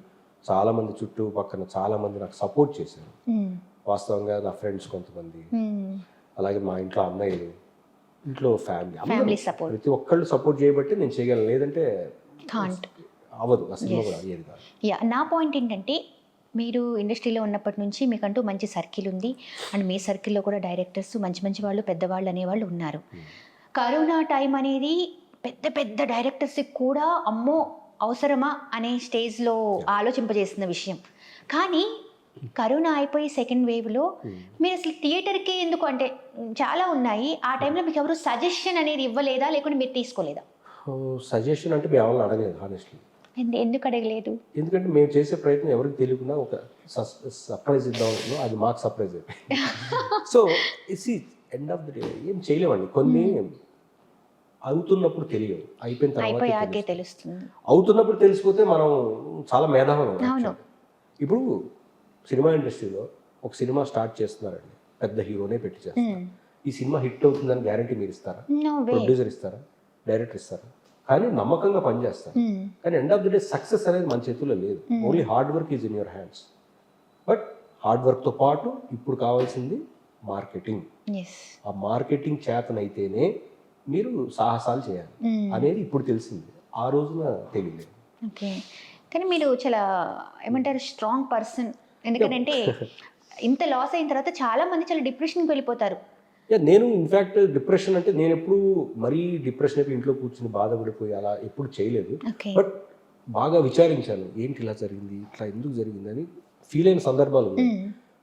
S2: చాలామంది చుట్టూ పక్కన చాలామంది నాకు సపోర్ట్ చేశారు. వాస్తవంగా నా ఫ్రెండ్స్ కొంతమంది, అలాగే మా ఇంట్లో అన్నయ్యలు, ఇంట్లో ఫ్యామిలీ ప్రతి ఒక్కళ్ళు సపోర్ట్ చేయబట్టి నేను చేయగలను. లేదంటే అవ్వదు, ఆ సినిమా కూడా అయ్యేది కాదు.
S1: నా పాయింట్ ఏంటంటే మీరు ఇండస్ట్రీలో ఉన్నప్పటి నుంచి మీకంటూ మంచి సర్కిల్ ఉంది, అండ్ మీ సర్కిల్లో కూడా డైరెక్టర్స్ మంచి మంచి వాళ్ళు, పెద్దవాళ్ళు అనేవాళ్ళు ఉన్నారు. కరోనా టైం అనేది పెద్ద పెద్ద డైరెక్టర్స్కి కూడా అమ్మో అవసరమా అనే స్టేజ్లో ఆలోచింపజేసిన విషయం. కానీ కరోనా అయిపోయి సెకండ్ వేవ్లో మీరు అసలు థియేటర్కి ఎందుకు, అంటే చాలా ఉన్నాయి, ఆ టైంలో మీకు ఎవరు సజెషన్ అనేది ఇవ్వలేదా, లేకుంటే మీరు తీసుకోలేదా?
S2: సజెషన్ అంటే మేము ఎవరిని అడగలేదు హానెస్ట్లీ.
S1: ఎందుకు అడగలేదు?
S2: ఎందుకంటే మేము చేసే ప్రయత్నం ఎవరికి తెలియకుండా ఒక సర్ప్రైజ్ ఇద్దాం, అది మాకు సర్ప్రైజ్ అయిపోయింది. So it's end of the day ఏం చేయలేమండి. కొన్ని అవుతున్నప్పుడు తెలియదు, అయిపోయిన తర్వాత
S1: తెలుస్తుంది.
S2: అవుతున్నప్పుడు తెలిసిపోతే మనం చాలా మేధావులం. ఇప్పుడు సినిమా ఇండస్ట్రీలో ఒక సినిమా స్టార్ట్ చేస్తున్నారండి, పెద్ద హీరోనే పెట్టి చేస్తారు. ఈ సినిమా హిట్ అవుతుందని గ్యారంటీ మీరు ఇస్తారా? ప్రొడ్యూసర్ ఇస్తారా? డైరెక్టర్ ఇస్తారా? కానీ నమ్మకంగా పనిచేస్తారు. కానీ end of the day success అనేది మన చేతుల్లో లేదు. Only hard work is in your hands. But hard వర్క్తో పాటు ఇప్పుడు కావాల్సింది మార్కెటింగ్. ఆ మార్కెటింగ్ చేతనైతేనే మీరు సాహసాలు చేయాలి అనేది ఇప్పుడు తెలిసింది, ఆ రోజున తెలియలేదు.
S1: ఓకే, కానీ మీరు చాలా ఏమంటారు స్ట్రాంగ్ పర్సన్. ఎందుకంటే ఇంత లాస్ అయిన తర్వాత చాలా మంది చాలా డిప్రెషన్కి వెళ్ళిపోతారు.
S2: నేను ఇన్ఫ్యాక్ట్ డిప్రెషన్ అంటే నేను ఎప్పుడు మరీ డిప్రెషన్ అయిపోయి ఇంట్లో కూర్చుని బాధపడిపోయి అలా ఎప్పుడు చేయలేదు.
S1: ఓకే.
S2: బట్ బాగా విచారించాను, ఏంటి ఇలా జరిగింది, ఇట్లా ఎందుకు జరిగింది అని ఫీల్ అయిన సందర్భాలు ఉన్నాయి.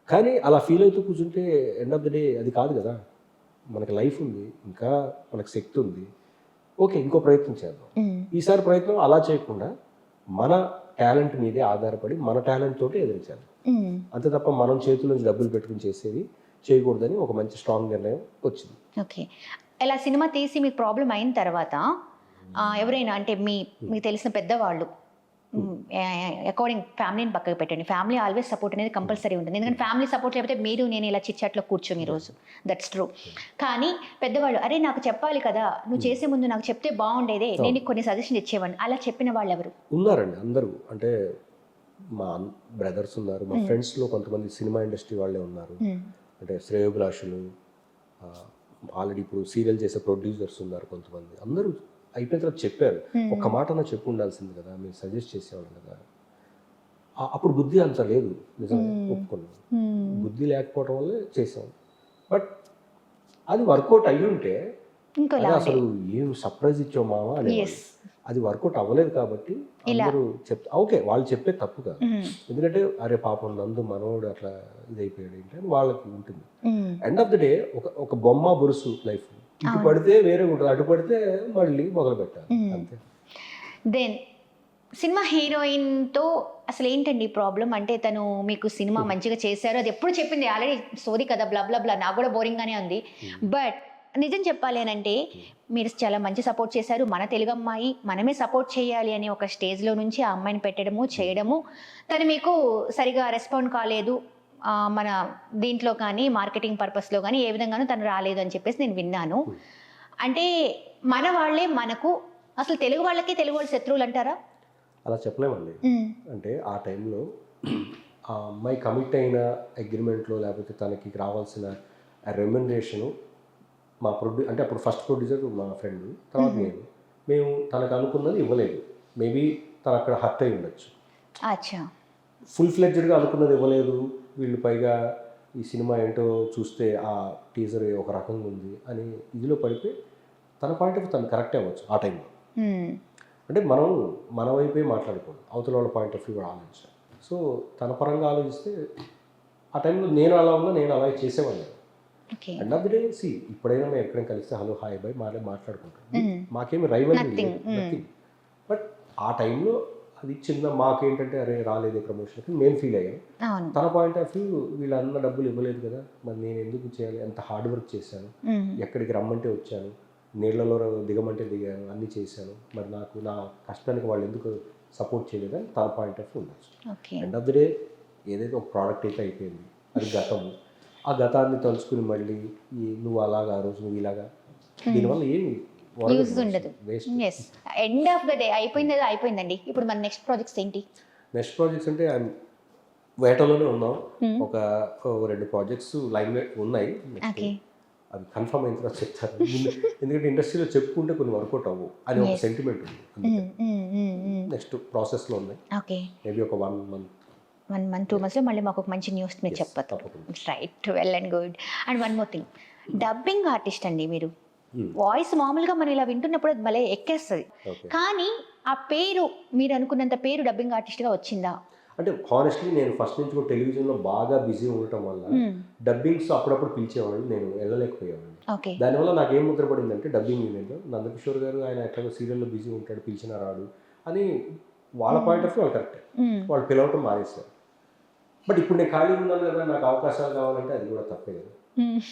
S2: కానీ అలా ఫీల్ అవుతూ కూర్చుంటే ఎండ్ ఆఫ్ ద డే అది కాదు కదా. మనకి లైఫ్ ఉంది, ఇంకా మనకు శక్తి ఉంది. ఓకే, ఇంకో ప్రయత్నం చేద్దాం. ఈసారి ప్రయత్నం అలా చేయకుండా మన టాలెంట్ మీదే ఆధారపడి మన టాలెంట్ తోటి ఎదిరించాలి. అంతే తప్ప మనం చేతుల నుంచి డబ్బులు పెట్టుకుని చేసేది చేయకూడదని ఒక మంచి స్ట్రాంగ్ నిర్ణయం వచ్చింది.
S1: ఓకే. ఇలా సినిమా తీసి మీకు ప్రాబ్లం అయిన తర్వాత ఎవరైనా అంటే మీకు తెలిసిన పెద్దవాళ్ళు అకార్డింగ్ ఫ్యామిలీని పక్కకు పెట్టండి. ఫ్యామిలీ ఆల్వేస్ సపోర్ట్ అనేది కంపల్సరీ ఉంటుంది. ఎందుకంటే ఫ్యామిలీ సపోర్ట్ లేకపోతే మీరు నేను ఇలా చిట్చాట్లో కూర్చొని ఈరోజు, దట్స్ ట్రూ. కానీ పెద్దవాళ్ళు అరే నాకు చెప్పాలి కదా, నువ్వు చేసే ముందు నాకు చెప్తే బాగుండేదే, నేను నీకు కొన్ని సజెషన్ ఇచ్చేవాడిని, అలా చెప్పిన వాళ్ళు ఎవరు
S2: ఉన్నారండి? అందరూ అంటే మా బ్రదర్స్ ఉన్నారు, మా ఫ్రెండ్స్లో కొంతమంది సినిమా ఇండస్ట్రీ వాళ్ళే ఉన్నారు. అంటే శ్రేయోభిలాషులు, ఆల్రెడీ ఇప్పుడు సీరియల్ చేసే ప్రొడ్యూసర్స్ ఉన్నారు కొంతమంది. అందరూ అయిపోయిన తర్వాత చెప్పారు, ఒక్క మాట నా చెప్పు ఉండాల్సింది కదా, మీరు సజెస్ట్ చేసేవాళ్ళు కదా. అప్పుడు బుద్ధి అంత లేదు, నిజంగా ఒప్పుకున్నాను. బుద్ధి లేకపోవడం వల్లే చేసాం. బట్ అది వర్కౌట్ అయ్యి ఉంటే అసలు ఏం సర్ప్రైజ్ ఇచ్చావు మామ అని. అది వర్కౌట్ అవ్వలేదు కాబట్టి అందరూ చెప్తా ఓకే, వాళ్ళు చెప్పే తప్పు కాదు. ఎందుకంటే అరే పాపం నందు మనోడు అట్లా ఇదైపోయాడు ఏంటి అని వాళ్ళకి ఉంటుంది. ఎండ్ ఆఫ్ ద డే ఒక బొమ్మ బురుసు లైఫ్. ఇటు పడితే వేరే ఉంటుంది, అటు పడితే మళ్ళీ మొదలు పెట్టాలి అంతే.
S1: దెన్ సినిమా హీరోయిన్తో అసలు ఏంటండి ప్రాబ్లం? అంటే తను మీకు సినిమా మంచిగా చేశారు, అది ఎప్పుడు చెప్పింది ఆల్రెడీ స్టోరీ కదా, బ్లా బ్లా బ్లా, నాకు కూడా బోరింగ్గానే ఉంది. బట్ నిజం చెప్పాలి అని అంటే మీరు చాలా మంచి సపోర్ట్ చేశారు. మన తెలుగు అమ్మాయి మనమే సపోర్ట్ చేయాలి అని ఒక స్టేజ్లో నుంచి ఆ అమ్మాయిని పెట్టడము చేయడము, తను మీకు సరిగా రెస్పాండ్ కాలేదు, మన దీంట్లో కానీ మార్కెటింగ్ పర్పస్లో కానీ ఏ విధంగానూ తను రాలేదు అని చెప్పేసి నేను విన్నాను. అంటే మన వాళ్ళే మనకు అసలు తెలుగు వాళ్ళకి తెలుగు వాళ్ళ శత్రువులు అంటారా?
S2: అలా చెప్పలేమండి. అంటే ఆ టైంలో ఆ అమ్మాయి కమిట్ అయిన అగ్రిమెంట్లో లేకపోతే తనకి రావాల్సిన రెమ్యునరేషను మా అంటే అప్పుడు ఫస్ట్ ప్రొడ్యూసర్ మా ఫ్రెండ్, తర్వాత మేము తనకు అనుకున్నది ఇవ్వలేదు. మేబీ తను అక్కడ హర్ట్ అయి ఉండొచ్చు.
S1: అచ్చా.
S2: ఫుల్ ఫ్లెడ్జ్డ్గా అనుకున్నది ఇవ్వలేదు. వీళ్ళు పైగా ఈ సినిమా ఏంటో చూస్తే ఆ టీజర్ ఒక రకంగా ఉంది అని ఇదిలో పడిపోయి తన పాయింట్ ఆఫ్ తను కరెక్ట్ అవ్వచ్చు ఆ టైంలో. అంటే మనం మన వైపే మాట్లాడుకోండి, అవతల వాళ్ళ పాయింట్ ఆఫ్ వ్యూ కూడా ఆలోచించాలి. సో తన పరంగా ఆలోచిస్తే ఆ టైంలో నేను అలా ఉన్నా నేను అలా చేసేవాడిని. ఎండ్ ఆఫ్ ది డే ఇప్పుడైనా మేము ఎక్కడైనా కలిస్తే హలో హాయ్ బాయ్ మాట్లాడుకుంటాం. మాకేమి రైవల్రీ నథింగ్. బట్ ఆ టైంలో అది చిన్న మాకేంటంటే అరే రాలేదే ప్రమోషన్కి మేము ఫీల్ అయ్యాం. తన పాయింట్ ఆఫ్ వ్యూ వీళ్ళు అన్న డబ్బులు ఇవ్వలేదు కదా, మరి నేను ఎందుకు చేయాలి, ఎంత హార్డ్ వర్క్ చేశాను, ఎక్కడికి రమ్మంటే వచ్చాను, నీళ్లలో దిగమంటే దిగాను, అన్నీ చేశాను, మరి నాకు నా కష్టానికి వాళ్ళు ఎందుకు సపోర్ట్ చేయలేదని తన పాయింట్ ఆఫ్ వ్యూ ఉండొచ్చు. ఎండ్ ఆఫ్ ది డే ఏదైతే ఒక ప్రోడక్ట్ అయితే అయిపోయింది, అది గతము. ఆ గతాన్ని తలుచుకుని మళ్ళీ నువ్వు అలాగా ఆ రోజు నువ్వు ఇలాగా, దీనివల్ల ఏమి
S1: యూజ్ ఉండదు. Yes, end of the day అయిపోయింది, అయిపోయిందండి. ఇప్పుడు మన నెక్స్ట్ ప్రాజెక్ట్స్ ఏంటి?
S2: నెక్స్ట్ ప్రాజెక్ట్స్ అంటే వేటలోనే ఉన్నాం. ఒక 2 ప్రాజెక్ట్స్ లైన్ ఉన్నాయి. అవి కన్ఫర్మ్ అయిన తర్వాత చెప్తారు. ఎందుకంటే ఇండస్ట్రీలో చెప్పుకుంటే కొన్ని వర్కౌట్ అవ్వవు అని ఒక సెంటిమెంట్ ఉంది. నెక్స్ట్ ప్రాసెస్లో ఉన్నాయి. మేబీ ఒక 1 month
S1: 2 months మళ్ళీ మాకు ఒక మంచి న్యూస్ మీరు చెప్పచ్చు. Right, well and good. And one more thing, dubbing artist అండి మీరు. వాయిస్ మామూలుగా మనం ఇలా వింటున్నప్పుడు అది భలే ఎక్కేస్తుంది, కానీ ఆ పేరు మీరు అనుకున్నంత పేరు డబ్బింగ్ ఆర్టిస్ట్గా వచ్చిందా?
S2: అంటే హానెస్ట్లీ నేను ఫస్ట్ నుంచి కూడా టెలివిజన్లో బాగా బిజీ ఉండటం వల్ల డబ్బింగ్స్ అప్పుడప్పుడు పిలిచేవాళ్ళు, నేను వెళ్ళలేకపోయేవాడిని. దానివల్ల నాకు ఏం ముద్రపడిందంటే డబ్బింగ్ ఈవెంట్లో నందకిషోర్ గారు ఆయన ఎట్లాగో సీరియల్లో బిజీ ఉంటాడు, పిలిచినా రాడు అని వాళ్ళ పాయింట్ ఆఫ్ వ్యూ వాళ్ళు కరెక్టే, వాళ్ళు పిలవటం మానేస్తారు. బట్ ఇప్పుడు నేను ఖాళీ ఉన్నాను కదా, నాకు అవకాశాలు కావాలంటే అది కూడా తప్పే కదా.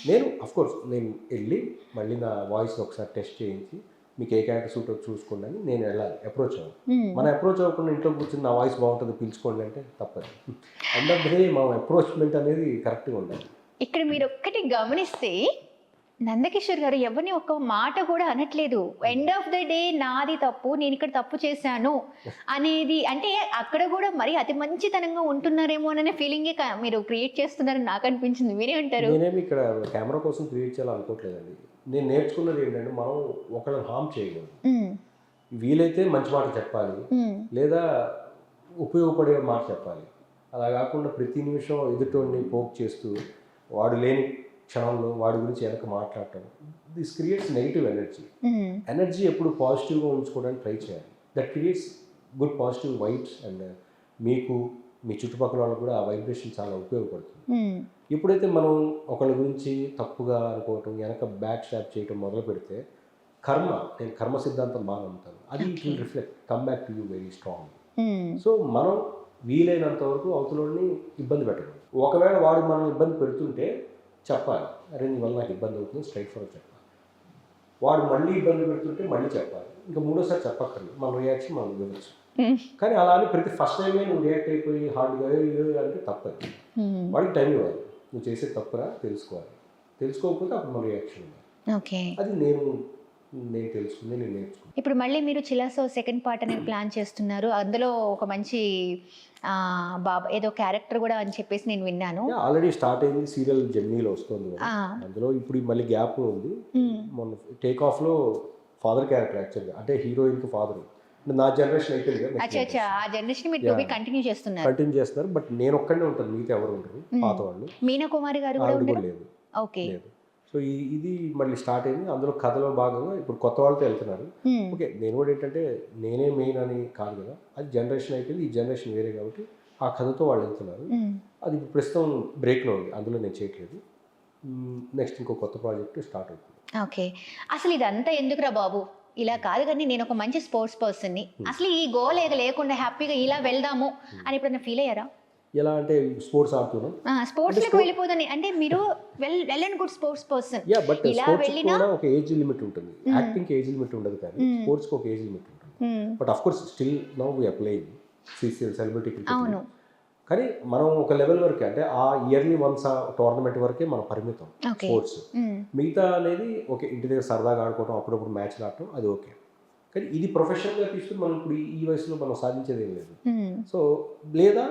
S2: నేను అఫ్కోర్స్ నేను వెళ్ళి మళ్ళీ నా వాయిస్ ఒకసారి టెస్ట్ చేయించి మీకు ఏ క్యారెక్టర్ సూట్ చూసుకోండి అని నేను వెళ్ళాలి, అప్రోచ్ అవ్వాలి. మనం అప్రోచ్ అవ్వకుండా ఇంట్లో కూర్చొని నా వాయిస్ బాగుంటుంది పిలుచుకోండి అంటే తప్పదు. ఎండ్ ఆఫ్ ద డే మా అప్రోచ్మెంట్ అనేది కరెక్ట్గా ఉండాలి.
S1: ఇక్కడ మీరు ఒక్కటి గమనిస్తే నందకిషోర్ గారు ఎవరిని ఒక్క మాట కూడా అనట్లేదు. ఎండ్ ఆఫ్ ద డే నాది తప్పు, నేను ఇక్కడ తప్పు చేశాను అనేది, అంటే అక్కడ కూడా మరి అతి మంచితనంగా ఉంటున్నారేమో అనే ఫీలింగే మీరు క్రియేట్ చేస్తున్నారని నాకు అనిపించింది. మీరే అంటారు?
S2: నేనేమి ఇక్కడ కెమెరా కోసం క్రియేట్ చేయాలనుకోవట్లేదండి. నేను నేర్చుకున్నది ఏంటంటే మనం ఒకళ్ళని హార్మ్ చేయకూడదు. వీలైతే మంచి మాట చెప్పాలి, లేదా ఉపయోగపడే మాట చెప్పాలి. అలా కాకుండా ప్రతి నిమిషం ఎదుటోడిని పోక్ చేస్తూ వాడు లేని క్షణంలో వాడి గురించి వెనక మాట్లాడటం, this creates negative energy. Energy ఎప్పుడు పాజిటివ్గా ఉంచుకోవడానికి ట్రై చేయాలి. That creates good positive vibes and మీకు మీ చుట్టుపక్కల వాళ్ళకు కూడా ఆ వైబ్రేషన్ చాలా ఉపయోగపడుతుంది. ఎప్పుడైతే మనం ఒకళ్ళ గురించి తప్పుగా అనుకోవటం, వెనక బ్యాక్ స్టాప్ చేయటం మొదలు పెడితే నేను కర్మ సిద్ధాంతం బాగా నమ్ముతాను. అది it will reflect come back to you very strong. So మనం వీలైనంత వరకు అవతలని ఇబ్బంది పెట్టడం. ఒకవేళ వాడు మనం ఇబ్బంది పెడుతుంటే చెప్పాలి, అరే నీ వల్ల నాకు ఇబ్బంది అవుతుంది, స్ట్రైట్ ఫార్వర్డ్ చెప్పాలి. వాడు మళ్ళీ ఇబ్బంది పెడుతుంటే మళ్ళీ చెప్పాలి, ఇంకా మూడోసారి చెప్పక్కర్లేదు, మన రియాక్షన్ మనం ఇవ్వచ్చు. కానీ అలా అని ప్రతి ఫస్ట్ టైమే నువ్వు రియాక్ట్ అయిపోయి హార్డ్గా అంటే తప్పదు. వాడికి టైం ఇవ్వాలి, నువ్వు చేసే తప్పురా తెలుసుకోవాలి, తెలుసుకోకపోతే అప్పుడు మన రియాక్షన్ ఇవ్వాలి. అది నేను తెలుసుకుంది, నేను నేర్చుకున్నాను.
S1: ఇప్పుడు మళ్ళీ మీరు చిలాసో సెకండ్ పార్ట్ అనేది ప్లాన్ చేస్తున్నారు. అందులో ఒక మంచి బాబా ఏదో క్యారెక్టర్ కూడా అని చెప్పేసి నేను విన్నాను.
S2: ఆల్రెడీ స్టార్ట్ అయింది, సీరియల్ జర్నీలో వస్తుంది. అందులో ఇప్పుడు మళ్ళీ గ్యాప్ ఉంది. మొన్న టేక్ ఆఫ్లో ఫాదర్ క్యారెక్టర్ యాక్చువల్గా, అంటే హీరోయిన్కి ఫాదర్. నా జనరేషన్ అయిపోయింది,
S1: ఆ జనరేషన్ మీరు కంటిన్యూ చేస్తున్నారు.
S2: బట్ నేను ఒక్కడే ఉంటాను, మిగతా ఎవరు ఉంటారు, పాత వాళ్ళు.
S1: మీనా కుమారి గారు
S2: కూడా లేదు. ఓకే. సో ఇది మళ్ళీ స్టార్ట్ అయింది. అందులో కథలో భాగంగా ఇప్పుడు కొత్త వాళ్ళతో వెళ్తున్నారు. ఓకే, నేను కూడా ఏంటంటే నేనే మెయిన్ అని కాదు కదా, అది జనరేషన్ అయిపోయింది, ఈ జనరేషన్ వేరే కాబట్టి ఆ కథతో వాళ్ళు వెళ్తున్నారు. అది ఇప్పుడు ప్రస్తుతం బ్రేక్లో ఉంది, అందులో నేను చేయట్లేదు. నెక్స్ట్ ఇంకో కొత్త ప్రాజెక్ట్ స్టార్ట్ అవుతుంది.
S1: ఓకే, అసలు ఇదంతా ఎందుకురా బాబు, ఇలా కాదు కానీ నేను ఒక మంచి స్పోర్ట్స్ పర్సన్ని, అసలు ఈ గోల్ ఏదో లేకుండా హ్యాపీగా ఇలా వెళ్దాము అని ఎప్పుడైనా ఫీల్ అయ్యారా?
S2: ఎలా అంటే స్పోర్ట్స్ ఆడుతున్నాం,
S1: స్పోర్ట్స్లోకి వెళ్ళిపోదని అంటే మీరు well and good sports person.
S2: But sports కూడా ఒక ఏజ్ లిమిట్ ఉంటుంది, యాక్టింగ్ ఏజ్ లిమిట్ ఉండదు, కానీ స్పోర్ట్స్కి ఒక ఏజ్ లిమిట్ ఉంటుంది. But of course still now we are playing CCL celebrity cricket. కానీ మనం ఒక లెవెల్ వరకే, అంటే ఆ ఇయర్లీ వన్స్ ఆ టోర్నమెంట్ వరకే మనం పరిమితం స్పోర్ట్స్. మిగతా అనేది ఓకే, ఇంటి దగ్గర సరదాగా ఆడుకోవడం, అప్పుడప్పుడు మ్యాచ్లు ఆడటం, అది ఓకే. కానీ ఇది ప్రొఫెషనల్గా తీసుకుని మనం ఇప్పుడు ఈ వయసులో మనం సాధించేది ఏం లేదు. సో లేదా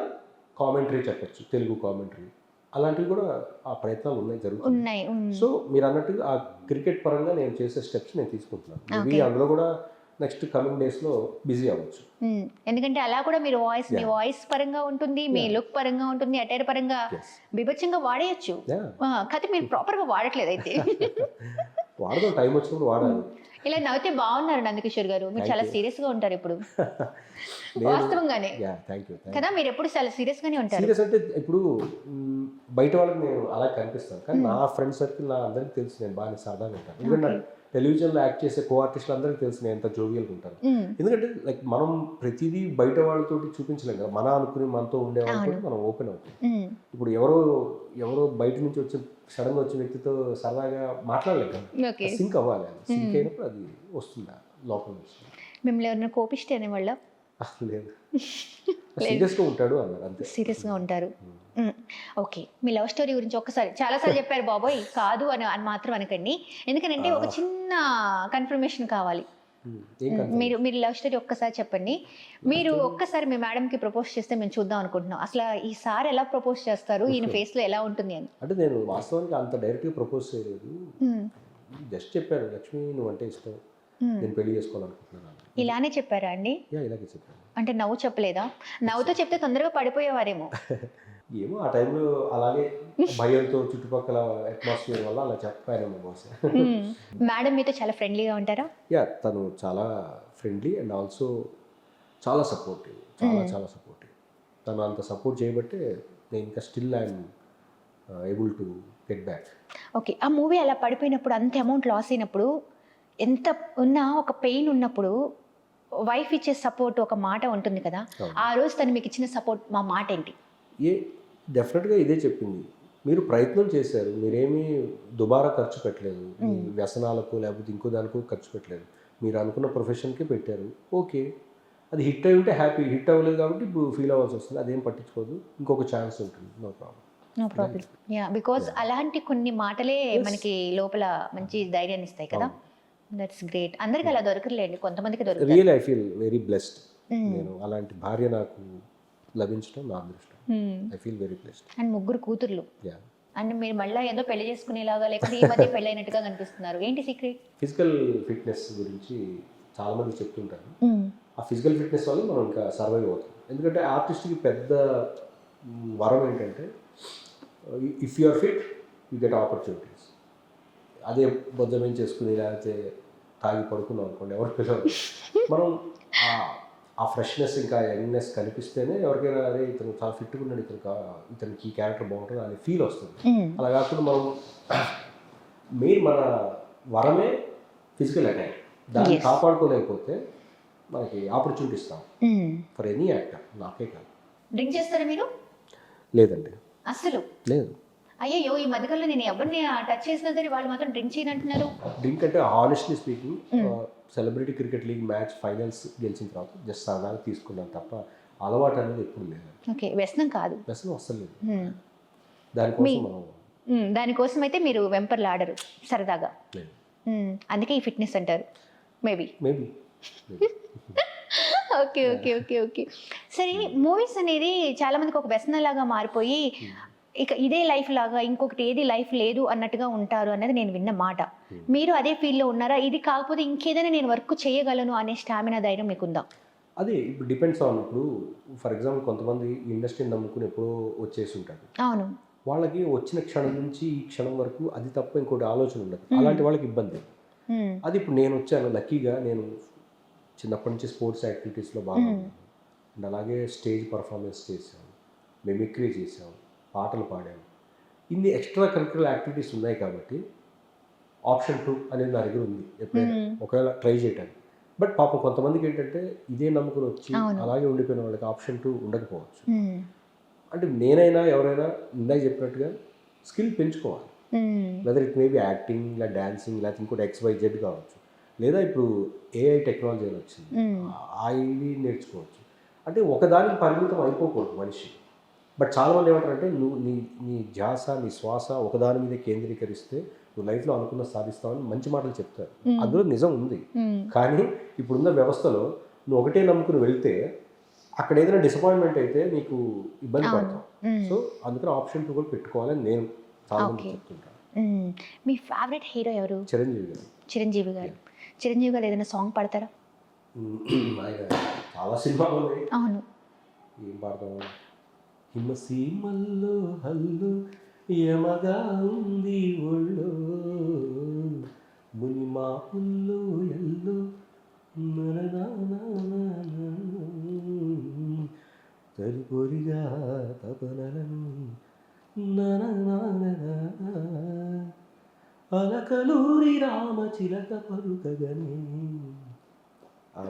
S2: కామెంటరీ చెప్పచ్చు, తెలుగు కామెంటరీ, అలాంటివి కూడా ఆ ప్రయత్నాలు జరుగుతున్నాయి. సో మీరు అన్నట్టుగా ఆ క్రికెట్ పరంగా నేను చేసే స్టెప్స్ నేను తీసుకుంటున్నాను. మేబీ అందులో కూడా నెక్స్ట్ కమింగ్ డేస్లో బిజీ అవ్వచ్చు.
S1: ఎందుకంటే అలా కూడా మీరు మీ వాయిస్ పరంగా ఉంటుంది, మీ లుక్ పరంగా ఉంటుంది, అటైర్ పరంగా బీభత్సంగా వాడేయచ్చు. కాకపోతే మీరు ప్రాపర్గా వాడట్లేదు అయితే.
S2: వాడదాం, టైం వచ్చినప్పుడు వాడాలి.
S1: ఇలా నవ్వుతే బాగున్నారు నందకిషోర్ గారు, మీరు చాలా సీరియస్గా ఉంటారు ఇప్పుడు. వాస్తవంగానే కదా, మీరు ఎప్పుడు చాలా సీరియస్గానే ఉంటారు.
S2: సీరియస్ అంటే ఇప్పుడు బయట వాళ్ళకి నేను అలా కనిపిస్తాను, కానీ నా ఫ్రెండ్ సర్కిల్ నా అందరికీ తెలుసు నేను బాగా సరదాగా ఉంటాను. ఎందుకంటే టెలివిజన్లో యాక్ట్ చేసే కో ఆర్టిస్టులు అందరికీ తెలిసి నేను ఎంత జోవియల్గా ఉంటాను. ఎందుకంటే లైక్ మనం ప్రతిదీ బయట వాళ్ళతోటి చూపించలేం కదా, అనుకుని మనతో ఉండే వాళ్ళతో మనం ఓపెన్ అవుతాం. ఇప్పుడు ఎవరో బయట నుంచి వచ్చి సడన్గా వచ్చిన వ్యక్తితో సరదాగా మాట్లాడలేం కదా, సింక్ అవ్వాలి. సింక్ అయినప్పుడు అది వస్తుందా లోపల నుంచి.
S1: మిమ్మల్ని ఎవరైనా కోపిస్తే అనేవాళ్ళ?
S2: లేదు, సీరియస్గా ఉంటాడు అన్నారు, అంతే.
S1: సీరియస్గా ఉంటారు. ఓకే, మీ లవ్ స్టోరీ గురించి ఒక్కసారి చాలాసార్లు చెప్పారు బాబోయ్, కాదు అని మాత్రం అనకండి, ఎందుకంటే ఒక చిన్న కన్ఫర్మేషన్ కావాలి. మీరు లవ్ స్టోరీ ఒక్కసారి చెప్పండి. మీరు ఒక్కసారి మీ మేడంకి ప్రపోజ్ చేస్తే మేము చూద్దాం అనుకుంటున్నాం, అసలు ఈసారి ఎలా ప్రపోజ్ చేస్తారు, ఈయన ఫేస్లో ఎలా ఉంటుంది అని.
S2: అంటే నేను వాస్తవానికి అంత డైరెక్ట్గా ప్రపోజ్ చేయలేదు, జస్ట్ చెప్పాను, లక్ష్మి నువ్వు అంటే ఇష్టం, నేను పెళ్లి చేసుకోవాలనుకుంటున్నాను.
S1: ఇలానే చెప్పారా అండి?
S2: ఇలాగే చెప్పాను.
S1: అంటే నవ్వు చెప్పలేదా? నవ్వుతో చెప్తే తొందరగా పడిపోయేవారేమో.
S2: ఏమో ఆ టైంలో అలాగే భయంతో చుట్టుపక్కల అట్మాస్ఫియర్ వల్ల అలా చెప్పాను బహుశా.
S1: మేడం మీతో చాలా ఫ్రెండ్లీగా ఉంటారా?
S2: తను చాలా ఫ్రెండ్లీ అండ్ ఆల్సో చాలా సపోర్టివ్, చాలా సపోర్టివ్. తను అంత సపోర్ట్ చేయబట్టే నేను ఇంకా still I'm able to get back.
S1: Okay, ఆ మూవీ అలా పడిపోయినప్పుడు, అంత అమౌంట్ లాస్ అయినప్పుడు, ఎంత ఉన్నా ఒక పెయిన్ ఉన్నప్పుడు వైఫ్ ఇచ్చే సపోర్ట్ ఒక మాట ఉంటుంది కదా, ఆ రోజు తను మీకు ఇచ్చిన సపోర్ట్ మా మాట ఏంటి?
S2: డెఫినెట్గా ఇదే చెప్పింది, మీరు ప్రయత్నం చేశారు, మీరేమీ దుబారా ఖర్చు పెట్టలేదు, వ్యసనాలకు లేకపోతే ఇంకో దానికో ఖర్చు పెట్టలేదు, మీరు అనుకున్న ప్రొఫెషన్కే పెట్టారు. ఓకే, అది హిట్ అయి ఉంటే హ్యాపీ, హిట్ అవ్వలేదు కాబట్టి ఇప్పుడు ఫీల్ అవ్వాల్సి వస్తుంది, అదేం పట్టించుకోదు, ఇంకొక ఛాన్స్ ఉంటుంది, నో ప్రాబ్లం.
S1: బికాజ్ అలాంటి కొన్ని మాటలే మనకి లోపల మంచి ధైర్యాన్ని ఇస్తాయి కదా. That's great. అందరికి అలా దొరకలేండి, కొంతమందికి దొరుకుతుంది.
S2: Really I feel very blessed. నేను అలాంటి భార్య నాకు లభించడం నా అదృష్టం. I feel very blessed.
S1: And 3 కూతుర్లు. అండ్ మీరు మళ్ళీ ఏదో పెళ్లి చేసుకునేలాగా లేకపోతే ఈ మధ్య పెళ్ళైనట్టుగా కనిపిస్తున్నారు, ఏంటి సీక్రెట్?
S2: ఫిజికల్ ఫిట్నెస్ గురించి చాలా మంది చెప్తుంటారు. ఆ ఫిజికల్ ఫిట్నెస్ వల్ల మనం ఇంకా సర్వైవ్ అవుతాం. ఎందుకంటే ఆర్టిస్ట్కి పెద్ద వరం ఏంటంటే if you are fit you get opportunities. అదే బొజ్జమేం చేసుకుని లేకపోతే తాగి పడుకున్నాం అనుకోండి, ఎవరి పిల్లలు మనం ఆ ఫ్రెష్నెస్ ఇంకా యంగ్నెస్ కనిపిస్తేనే ఎవరికైనా అరే ఇతను చాలా ఫిట్గా ఉన్నాడు, ఇతనికి ఈ క్యారెక్టర్ బాగుంటుంది అనే ఫీల్ వస్తుంది. అలా కాకుండా మనం మెయిన్ మన వరమే ఫిజికల్ అటాక్, దాన్ని కాపాడుకోలేకపోతే మనకి ఆపర్చునిటీ ఇస్తాం ఫర్ ఎనీ యాక్టర్, నాకే కాదు.
S1: డ్రింక్ చేస్తారా మీరు?
S2: లేదండి,
S1: అసలు
S2: లేదు.
S1: అయ్యో ఈ మధ్యకాలంలో నేను ఎవరిని టచ్ చేసినా సరే వాళ్ళు మాత్రం డ్రింక్ చేయనంటున్నారు.
S2: డ్రింక్ అంటే honestly speaking celebrity cricket league match finals గెలిచిన తర్వాత జస్ట్ సరదాగా తీసుకున్నాను తప్ప అలవాటు అనేది ఎప్పుడు లేదు.
S1: ఓకే, వ్యసనం కాదు.
S2: వ్యసనం అస్సలు లేదు. దానికోసం మనం
S1: దానికోసం అయితే మీరు వెంపర్లాడరు సరదాగా.
S2: లేదు.
S1: అందుకే ఈ ఫిట్నెస్ అంటారు maybe. Okay okay okay okay సరే, మూవీస్ అనేది చాలా మందికి ఒక వ్యసనం లాగా మారిపోయి ఇక ఇదే లైఫ్ లాగా ఇంకొకటి ఏది లైఫ్ లేదు అన్నట్టుగా ఉంటారు అన్నది నేను విన్న మాట. మీరు అదే ఫీల్డ్లో ఉన్నారా? ఇది కాకపోతే ఇంకేదైనా నేను వర్క్ చేయగలను అనే స్టామినా, ధైర్యం మీకుందా?
S2: అదే ఇప్పుడు డిపెండ్స్ ఆన్. ఇప్పుడు ఫర్ ఎగ్జాంపుల్ కొంతమంది ఇండస్ట్రీని నమ్ముకుని ఎప్పుడో వచ్చేసి ఉంటారు.
S1: అవును,
S2: వాళ్ళకి వచ్చిన క్షణం నుంచి ఈ క్షణం వరకు అది తప్ప ఇంకోటి ఆలోచన ఉండదు. అలాంటి వాళ్ళకి ఇబ్బంది. అది ఇప్పుడు నేను వచ్చాను, లక్కీగా నేను చిన్నప్పటి నుంచి స్పోర్ట్స్ యాక్టివిటీస్లో బాగా ఉన్నాను. అండ్ అలాగే స్టేజ్ పర్ఫార్మెన్స్ చేసాము, మిమిక్రీ చేసాము, పాటలు పాడాము. ఇన్ని ఎక్స్ట్రా కరిక్యులర్ యాక్టివిటీస్ ఉన్నాయి కాబట్టి ఆప్షన్ 2 అనేది నా దగ్గర ఉంది ఎప్పుడైనా ఒకవేళ ట్రై చేయడానికి. బట్ పాపం కొంతమందికి ఏంటంటే ఇదే నమ్ముకుని వచ్చి అలాగే ఉండిపోయిన వాళ్ళకి ఆప్షన్ 2 ఉండకపోవచ్చు. అంటే నేనైనా ఎవరైనా ఇందాక చెప్పినట్టుగా స్కిల్ పెంచుకోవాలి. వెదర్ ఇట్ మేబీ యాక్టింగ్, ఇలా డాన్సింగ్, లేకపోతే ఇంకోటి XYZ కావచ్చు, లేదా ఇప్పుడు AI టెక్నాలజీ అని వచ్చింది, ఇవి నేర్చుకోవచ్చు. అంటే ఒకదానికి పరిమితం అయిపోకూడదు మనిషి. బట్ చాలామంది ఏమంటారంటే నువ్వు నీ ధ్యాస, నీ శ్వాస ఒకదాని మీద కేంద్రీకరిస్తే నువ్వు లైఫ్లో అనుకున్న సాధిస్తావని మంచి మాటలు చెప్తారు. అందులో నిజం ఉంది. కానీ ఇప్పుడున్న వ్యవస్థలో నువ్వు ఒకటే నమ్ముకుని వెళ్తే అక్కడ ఏదైనా డిసప్పాయింట్మెంట్ అయితే నీకు ఇబ్బంది పడతావు. సో అందుకని ఆప్షన్ 2 కూడా పెట్టుకోవాలని నేను చాలా మంది చెప్తుంటాను.
S1: మీ ఫేవరెట్ హీరో ఎవరు?
S2: చిరంజీవి గారు.
S1: చిరంజీవి గారు. చిరంజీవి గారు ఏదైనా సాంగ్ పాడతారా?
S2: ఆయన చాలా సినిమాలు ఉన్నాయి.
S1: అవును,
S2: ఏం పాడతాం? హిమసీమల్లో హల్లు యమగా ఉంది ఒళ్ళు, మునిమాపుల్లో ఎల్లు తరిపొరిగా తపనలను అలకలూరి రామ చిలక పరుకగని.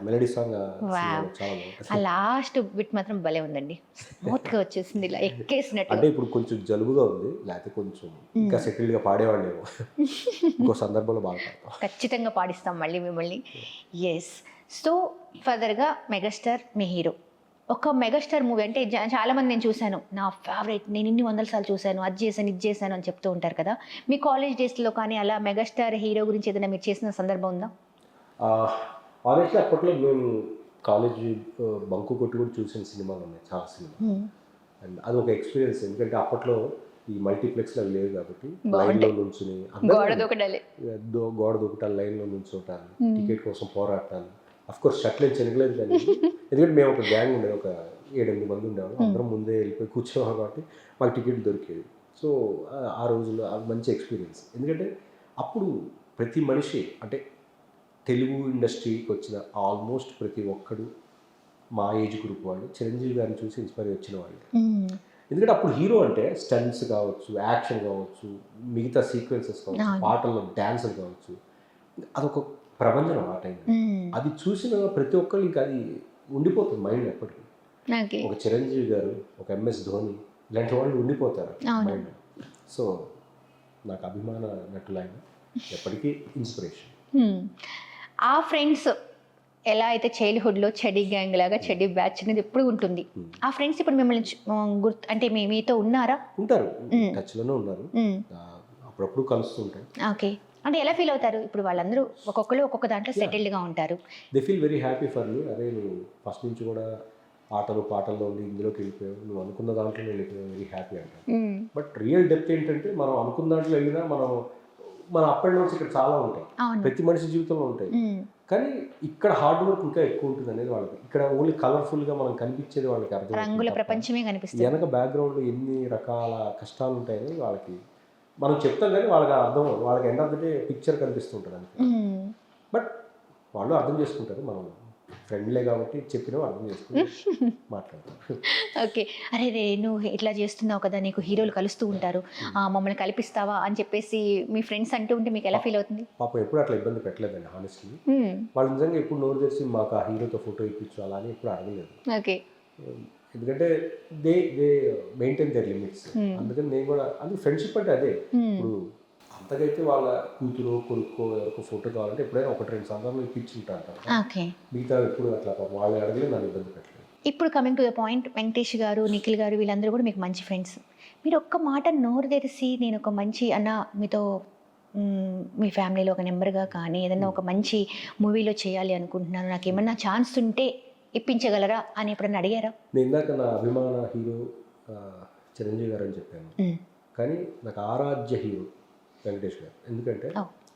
S2: మెలడీ సాంగ్ చాలా బాగుంటుంది.
S1: ఆ లాస్ట్ బిట్ మాత్రం భలే ఉందండి, స్మూత్గా వచ్చేసింది, ఇలా ఎక్కేసినట్టు.
S2: అంటే ఇప్పుడు కొంచెం జలుబుగా ఉంది, లేకపోతే కొంచెం ఇంకా సెటిల్గా పాడేవాళ్ళేమో. ఇంకో సందర్భంలో బాగా పాడతాం.
S1: ఖచ్చితంగా పాడిస్తాం మళ్ళీ మిమ్మల్ని. ఎస్. సో ఫర్దర్గా మెగాస్టార్ మీ హీరో. ఒక మెగాస్టార్ మూవీ అంటే చాలామంది నేను చూశాను, నా ఫేవరెట్, నేను ఇన్ని 100 సార్లు చూశాను, అది చేశాను ఇది చేశాను అని చెప్తూ ఉంటారు కదా. మీ కాలేజ్ డేస్లో కానీ అలా మెగాస్టార్ హీరో గురించి ఏదైనా మీరు చేసిన సందర్భం ఉందా?
S2: ఆనెస్ట్లీ అప్పట్లో మేము కాలేజీ బంకు కొట్టి కూడా చూసిన సినిమాలు ఉన్నాయి, చాలా సినిమాలు. అండ్ అది ఒక ఎక్స్పీరియన్స్. ఎందుకంటే అప్పట్లో ఈ మల్టీప్లెక్స్లో అవి లేవు కాబట్టి లైన్లో నుంచుని గోడ దూకటాలు, లైన్లో నుంచోటాలు, టికెట్ కోసం పోరాటాలు. అఫ్కోర్స్ షర్ట్లు ఏం చెనగలేదు కానీ, ఎందుకంటే మేము ఒక గ్యాంగ్ ఉండేది, ఒక 7-8 మంది ఉండేవాళ్ళం. అందరం ముందే వెళ్ళిపోయి కూర్చోవాలి కాబట్టి మాకు టికెట్ దొరికేది. సో ఆ రోజుల్లో మంచి ఎక్స్పీరియన్స్. ఎందుకంటే అప్పుడు ప్రతి మనిషి, అంటే తెలుగు ఇండస్ట్రీకి వచ్చిన ఆల్మోస్ట్ ప్రతి ఒక్కడు మా ఏజ్ గ్రూప్ వాళ్ళు చిరంజీవి గారిని చూసి ఇన్స్పైర్ వచ్చిన వాళ్ళు. ఎందుకంటే అప్పుడు హీరో అంటే స్టంట్స్ కావచ్చు, యాక్షన్ కావచ్చు, మిగతా సీక్వెన్సెస్ కావచ్చు, పాటల్లో డ్యాన్సులు కావచ్చు, అదొక ప్రపంచం ఆ టైం. అది చూసిన ప్రతి ఒక్కరు ఇంకా అది ఉండిపోతుంది మైండ్ ఎప్పటికీ. ఒక చిరంజీవి గారు, ఒక MS ధోని, ఇలాంటి వాళ్ళు ఉండిపోతారు మైండ్. సో నాకు అభిమాన నటులు ఆయన, ఎప్పటికీ ఇన్స్పిరేషన్.
S1: ఆ ఫ్రెండ్స్ ఎలా అయితే చైల్డ్హుడ్లో చెడీ గ్యాంగ్ లాగా చెడీ బ్యాచ్ అనేది ఎప్పుడు ఉంటుంది, ఆ ఫ్రెండ్స్ ఇప్పుడు మిమ్మల్ని అంటే మీతో ఉన్నారా?
S2: ఉంటారు, టచ్లోనే ఉన్నారు, అప్పుడప్పుడు కలుస్తుంటారు.
S1: ఓకే, అంటే ఎలా ఫీల్ అవుతారు ఇప్పుడు? వాళ్ళందరూ ఒక్కొక్కరు ఒక్కొక్క దాంట్లో సెటిల్డ్గా ఉంటారు.
S2: They feel very happy for me. అదే నువ్వు ఫస్ట్ నుంచి కూడా పాటల్లో ఉండి ఇందులోకి వెళ్ళిపోయావు, నువ్వు అనుకున్న దాంట్లో వెళ్ళిపోయావు, వెరీ హ్యాపీ అంటారు. బట్ రియల్ డెప్త్ ఏంటంటే మనం అనుకున్న దాంట్లో వెళ్ళినా మనం అప్పటి నుంచి ఇక్కడ చాలా ఉంటాయి, ప్రతి మనిషి జీవితంలో ఉంటాయి. కానీ ఇక్కడ హార్డ్ వర్క్ ఇంకా ఎక్కువ ఉంటుంది అనేది వాళ్ళకి. ఇక్కడ ఓన్లీ కలర్ఫుల్గా మనం కనిపించేది వాళ్ళకి
S1: రంగుల
S2: అర్థమవుతుంది.
S1: ప్రపంచమే కనిపిస్తుంది.
S2: వెనక బ్యాక్గ్రౌండ్లో ఎన్ని రకాల కష్టాలు ఉంటాయని వాళ్ళకి మనం చెప్తాం, కానీ వాళ్ళకి అర్థం అవ్వదు. వాళ్ళకి end of the day picture కనిపిస్తుంటుంది అంతే. బట్ వాళ్ళు అర్థం చేసుకుంటారు, మనం ఫ్రెండ్లే కాబట్టి చెప్పినా అర్థం చేసుకుని మాట్లాడతారు.
S1: ఓకే. అరే రే నువ్వు ఇట్లా చేస్తున్నావు కదా, నీకు హీరోలు కలుస్తూ ఉంటారు, మమ్మల్ని కల్పిస్తావా అని చెప్పేసి మీ ఫ్రెండ్స్ అంటూ ఉంటే మీకు ఎలా ఫీల్ అవుతుంది?
S2: పాపం ఎప్పుడు అట్లా ఇబ్బంది పెట్టలేదండి హానెస్ట్లీ. వాళ్ళు నిజంగా ఎప్పుడు నోరు తెరిచి మాకు ఆ హీరోతో ఫోటో ఇప్పించు అలా అని ఎప్పుడు అడగలేదు.
S1: ఓకే.
S2: ఎందుకంటే దే మెయింటైన్ దర్ లిమిట్స్. అందుకని నేను కూడా అందుకు ఫ్రెండ్షిప్ అంటే అదే. ఇప్పుడు అంతకైతే వాళ్ళ కూతురు కొడుకో ఎవరికో ఫోటో కావాలంటే ఎప్పుడైనా 1-2 సందర్భాలు ఇప్పించుంటా అంటారు.
S1: ఓకే.
S2: మిగతా ఎప్పుడు అట్లా పాపం వాళ్ళు అడగలేదు, నన్ను ఇబ్బంది పెట్టలేదు.
S1: ఇప్పుడు coming to the point, Venkatesh గారు, నిఖిల్ గారు వీళ్ళందరూ కూడా మీకు మంచి ఫ్రెండ్స్. మీరు ఒక్క మాట నోరు తెరిచి నేను ఒక మంచి అన్న మీతో మీ ఫ్యామిలీలో ఒక నెంబర్గా కానీ ఏదన్నా ఒక మంచి మూవీలో చేయాలి అనుకుంటున్నాను, నాకు ఏమన్నా ఛాన్స్ ఉంటే ఇప్పించగలరా అని ఎప్పుడన్నా అడిగారా?
S2: నేను ఇందాక నా అభిమాన హీరో చిరంజీవి గారు అని చెప్పాను, కానీ నాకు ఆరాధ్య హీరో వెంకటేష్ గారు. ఎందుకంటే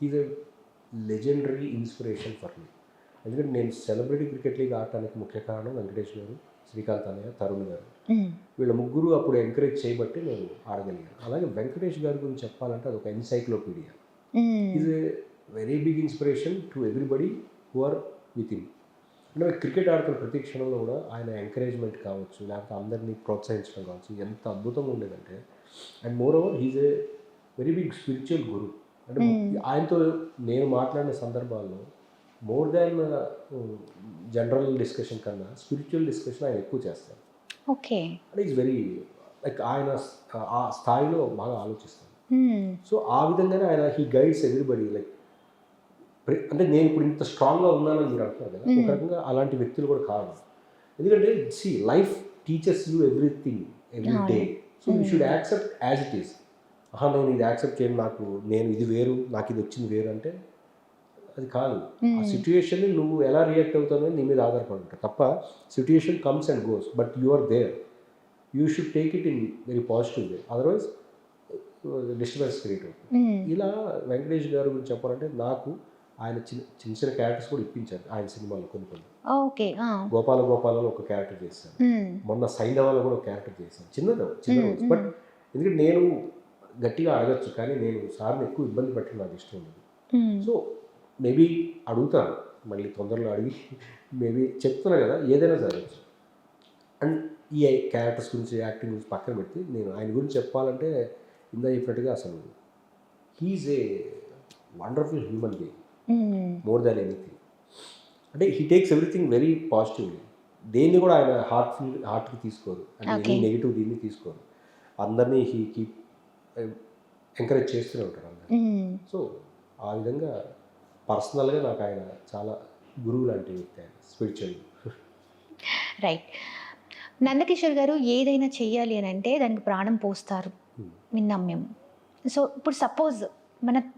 S2: is a legendary inspiration for me. ఎందుకంటే నేను సెలబ్రిటీ క్రికెట్ లీగ్ ఆడటానికి ముఖ్య కారణం వెంకటేష్ గారు, శ్రీకాంత్ అన్నయ్య, తరుణ్ గారు. వీళ్ళ ముగ్గురు అప్పుడు ఎంకరేజ్ చేయబట్టి నేను ఆడగలిగాను. అలాగే వెంకటేష్ గారి గురించి చెప్పాలంటే అదొక encyclopedia. Is a very big inspiration to everybody who are with him. అంటే క్రికెట్ ఆడుతున్న ప్రతి క్షణంలో కూడా ఆయన ఎంకరేజ్మెంట్ కావచ్చు, లేకపోతే అందరినీ ప్రోత్సహించడం కావచ్చు, ఎంత అద్భుతంగా ఉండేదంటే. And moreover he's a very big spiritual guru. అంటే ఆయనతో నేను మాట్లాడిన సందర్భాల్లో మోర్ దాన్ జనరల్ డిస్కషన్ కన్నా స్పిరిచువల్ డిస్కషన్ ఆయన ఎక్కువ చేస్తారు.
S1: ఓకే.
S2: అంటే ఈజ్ వెరీ లైక్ ఆయన ఆ స్థాయిలో బాగా ఆలోచిస్తాను. సో ఆ విధంగానే ఆయన హీ గైడ్స్ ఎవ్రీబడి. లైక్ అంటే నేను ఇప్పుడు ఇంత స్ట్రాంగ్గా ఉన్నానని మీరు అంటున్నారు కదా, ఒక రకంగా అలాంటి వ్యక్తులు కూడా కారణం. ఎందుకంటే life teachers you everything every day. So you should accept as it is. నేను ఇది యాక్సెప్ట్ చేయను, నేను ఇది వేరు, నాకు ఇది వచ్చింది వేరు అంటే అది కాదు. ఆ సిచ్యుయేషన్ని నువ్వు ఎలా రియాక్ట్ అవుతావు నీ మీద ఆధారపడి ఉంటుంది తప్ప situation comes and goes, but you are there. You should take it in very positive way, otherwise disturbance create అవుతుంది. ఇలా వెంకటేష్ గారి గురించి చెప్పాలంటే నాకు ఆయన చిన్న చిన్న క్యారెక్టర్స్ కూడా ఇప్పించారు ఆయన సినిమాలో కొన్ని.
S1: ఓకే.
S2: గోపాలలో ఒక క్యారెక్టర్ చేశాను, మొన్న సైంధవాలో కూడా ఒక క్యారెక్టర్ చేశాను, చిన్న బట్ ఎందుకంటే నేను గట్టిగా అడగచ్చు, కానీ నేను సార్ని ఎక్కువ ఇబ్బంది పెట్టడం నాకు ఇష్టం ఉండదు. సో మేబీ అడుగుతాను మళ్ళీ తొందరలో అడిగి, మేబీ చెప్తున్నా కదా ఏదైనా జరగచ్చు. అండ్ ఈ క్యారెక్టర్స్ గురించి యాక్టింగ్ గురించి పక్కన పెట్టి నేను ఆయన గురించి చెప్పాలంటే ఇందా చెప్పినట్టుగా అసలు he is a wonderful human being more than anything. అంటే he takes everything very positively. దేన్ని కూడా ఆయన హార్ట్కి తీసుకోరు, అంటే ఎనీ నెగిటివ్ దీన్ని తీసుకోరు. అందరినీ హీ కీప్ ఎంకరేజ్ చేస్తూనే ఉంటారు అందరు. సో ఆ విధంగా పర్సనల్గా నాకు ఆయన చాలా గురువు లాంటి వ్యక్తి, ఆయన స్పిరిచువల్.
S1: రైట్. నందకిషోర్ గారు ఏదైనా చెయ్యాలి అని అంటే దానికి ప్రాణం పోస్తారు, విన్నాం మేము. సో ఇప్పుడు సపోజ్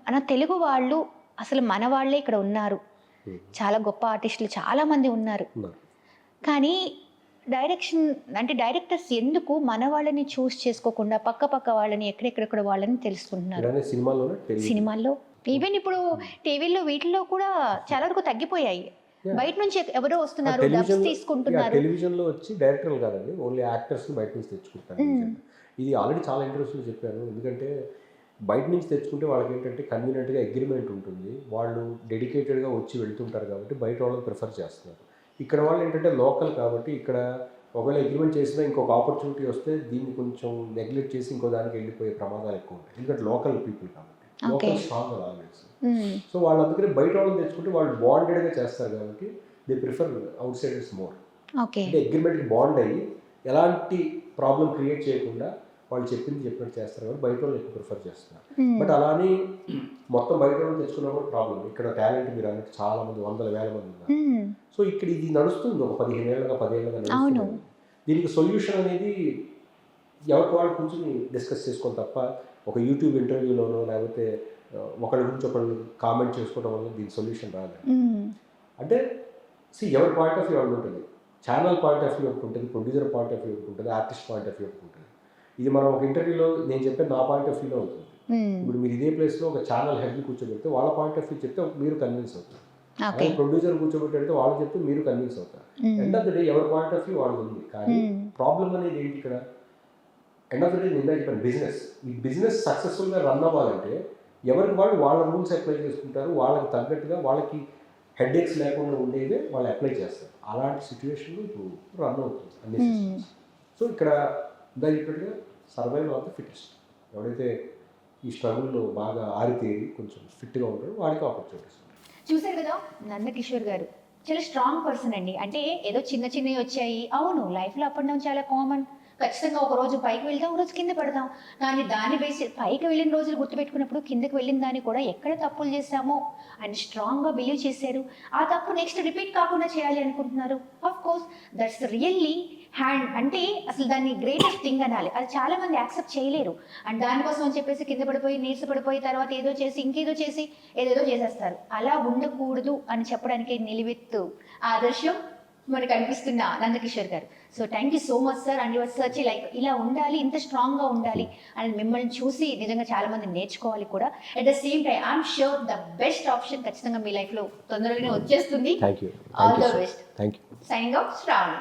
S1: మన తెలుగు వాళ్ళు అసలు మన వాళ్ళే ఇక్కడ ఉన్నారు, చాలా గొప్ప ఆర్టిస్టులు చాలామంది ఉన్నారు, కానీ డైరెక్టర్స్ ఎందుకు మన వాళ్ళని చూస్ చేసుకోకుండా పక్క వాళ్ళని ఎక్కడెక్కడ వాళ్ళని తెలుసుకుంటున్నారు సినిమాల్లో? ఈవెన్ ఇప్పుడు టీవీలో వీటిలో కూడా చాలా వరకు తగ్గిపోయాయి. బయట నుంచి ఎవరో వస్తున్నారు, డబ్స్ తీసుకుంటున్నారు.
S2: టెలివిజన్లో వచ్చి డైరెక్టర్లు కాదండి, ఓన్లీ యాక్టర్స్ని బయట నుంచి తెచ్చుకుంటారు. ఇది ఆల్రెడీ చాలా ఇంటర్వ్యూస్లో చెప్పాను. ఎందుకంటే బయట నుంచి తెచ్చుకుంటే వాళ్ళకి ఏంటంటే కన్వీనియంట్గా అగ్రిమెంట్ ఉంటుంది, వాళ్ళు డెడికేటెడ్గా వచ్చి వెళ్తుంటారు కాబట్టి బయట వాళ్ళని ప్రిఫర్ చేస్తున్నారు. ఇక్కడ వాళ్ళు ఏంటంటే లోకల్ కాబట్టి ఇక్కడ ఒకవేళ అగ్రిమెంట్ చేసినా ఇంకొక ఆపర్చునిటీ వస్తే దీన్ని కొంచెం నెగ్లెక్ట్ చేసి ఇంకో దానికి వెళ్ళిపోయే ప్రమాదాలు ఎక్కువ ఉంటాయి. ఎందుకంటే లోకల్ పీపుల్ కాబట్టి, లోకల్ స్ట్రాంగ్ ఆల్వేస్. సో వాళ్ళు అందుకని బయట వాళ్ళని తెచ్చుకుంటే వాళ్ళు బాండెడ్గా చేస్తారు కాబట్టి they prefer out Zydus more. అంటే అగ్రిమెంట్కి బాండ్ అయ్యి ఎలాంటి ప్రాబ్లం క్రియేట్ చేయకుండా వాళ్ళు చెప్పినట్టు చేస్తారు కాబట్టి బయట వాళ్ళు ఎక్కువ ప్రిఫర్ చేస్తున్నారు. బట్ అలానే మొత్తం బయట వాళ్ళు తెచ్చుకున్నప్పుడు ప్రాబ్లం. ఇక్కడ టాలెంట్ మీరు అన్నట్టు చాలా మంది, వందల వేల మంది ఉన్నారు. సో ఇక్కడ ఇది నడుస్తుంది ఒక 15 ఏళ్ళగా 10 ఏళ్ళగా నడుస్తుంది. దీనికి సొల్యూషన్ అనేది ఎవరికి వాళ్ళు కూర్చొని డిస్కస్ చేసుకోవాలి తప్ప ఒక యూట్యూబ్ ఇంటర్వ్యూలోనో లేకపోతే ఒకరి గురించి ఒకళ్ళు కామెంట్ చేసుకోవడం వల్ల దీనికి సొల్యూషన్ రాదు. అంటే ఎవరి పాయింట్ ఆఫ్ వ్యూ ఒకటి ఉంటుంది, ఛానల్ పాయింట్ ఆఫ్ వ్యూ ఒకటి ఉంటుంది, ప్రొడ్యూసర్ పాయింట్ ఆఫ్ వ్యూ ఒకటి ఉంటుంది, ఆర్టిస్ట్ పాయింట్ ఆఫ్ వ్యూ ఒకటి ఉంటుంది. ఇది మనం ఒక ఇంటర్వ్యూలో నేను చెప్పే నా పాయింట్ ఆఫ్ వ్యూలో అవుతుంది. ఇప్పుడు మీరు ఇదే ప్లేస్లో ఒక ఛానల్ హెడ్ని కూర్చోబెడితే వాళ్ళ పాయింట్ ఆఫ్ వ్యూ చెప్తే మీరు కన్విన్స్ అవుతుంది.
S1: ఓకే
S2: ప్రొడ్యూసర్ కూర్చోబెట్టి వాళ్ళు చెప్తే మీరు కన్విన్స్ అవుతారు. ఎండ్ ఆఫ్ ద డే ఎవరి పాయింట్ ఆఫ్ వ్యూ వాళ్ళు ఉంది. కానీ ప్రాబ్లం అనేది ఏంటి ఇక్కడ, ఎండ్ ఆఫ్ ద డే నిన్న చెప్పాను బిజినెస్. ఈ బిజినెస్ సక్సెస్ఫుల్గా రన్ అవ్వాలంటే ఎవరికి వాళ్ళు వాళ్ళ రూల్స్ అప్లై చేసుకుంటారు, వాళ్ళకి తగ్గట్టుగా వాళ్ళకి హెడ్ఏక్స్ లేకుండా ఉండేదే వాళ్ళు అప్లై చేస్తారు. అలాంటి సిచ్యువేషన్లో ఇప్పుడు రన్ అవుతుంది అన్ని సిస్టమ్స్. సో ఇక్కడ ఇందా చెప్పినట్టుగా సర్వైవల్ ఆఫ్ ద ఫిట్టెస్ట్. ఎవరైతే ఈ స్ట్రగుల్లో బాగా ఆరితేరి కొంచెం ఫిట్గా ఉంటాడో వాడికి ఆపర్చునిటీస్.
S1: చూశారు కదా నందకిషోర్ గారు చాలా స్ట్రాంగ్ పర్సన్ అండి. అంటే ఏదో చిన్న చిన్నవి వచ్చాయి, అవును లైఫ్లో అప్ అండ్ డౌన్ చాలా కామన్. ఖచ్చితంగా ఒక రోజు పైకి వెళ్తాం, ఒక రోజు కింద పడతాం. కానీ దాన్ని బేసి పైకి వెళ్ళిన రోజులు గుర్తుపెట్టుకున్నప్పుడు కిందకి వెళ్ళిన దాన్ని కూడా ఎక్కడ తప్పులు చేశామో ఆయన స్ట్రాంగ్గా బిలీవ్ చేశారు. ఆ తప్పు నెక్స్ట్ రిపీట్ కాకుండా చేయాలి అనుకుంటున్నారు. Of course that's really hand, అంటే అసలు దాన్ని గ్రేటెస్ట్ థింగ్ అనాలి. అది చాలా మంది యాక్సెప్ట్ చేయలేరు. అండ్ దానికోసం అని చెప్పేసి కింద పడిపోయి నీరసపడిపోయి తర్వాత ఏదో చేసి ఇంకేదో చేసి ఏదేదో చేసేస్తారు. అలా ఉండకూడదు అని చెప్పడానికి నిలువెత్తు ఆదర్శం మనకు అనిపిస్తున్న నందకిషోర్ గారు. So thank you so much sir. And your search like ఇలా ఉండాలి, ఇంత స్ట్రాంగ్గా ఉండాలి అని మిమ్మల్ని చూసి నిజంగా చాలా మంది నేర్చుకోవాలి కూడా. At the same time I'm sure the best option ఖచ్చితంగా మీ లైఫ్లో తొందరగానే వచ్చేస్తుంది.
S2: Thank you.
S1: All the best.
S2: Thank you.
S1: Signing off Shravani.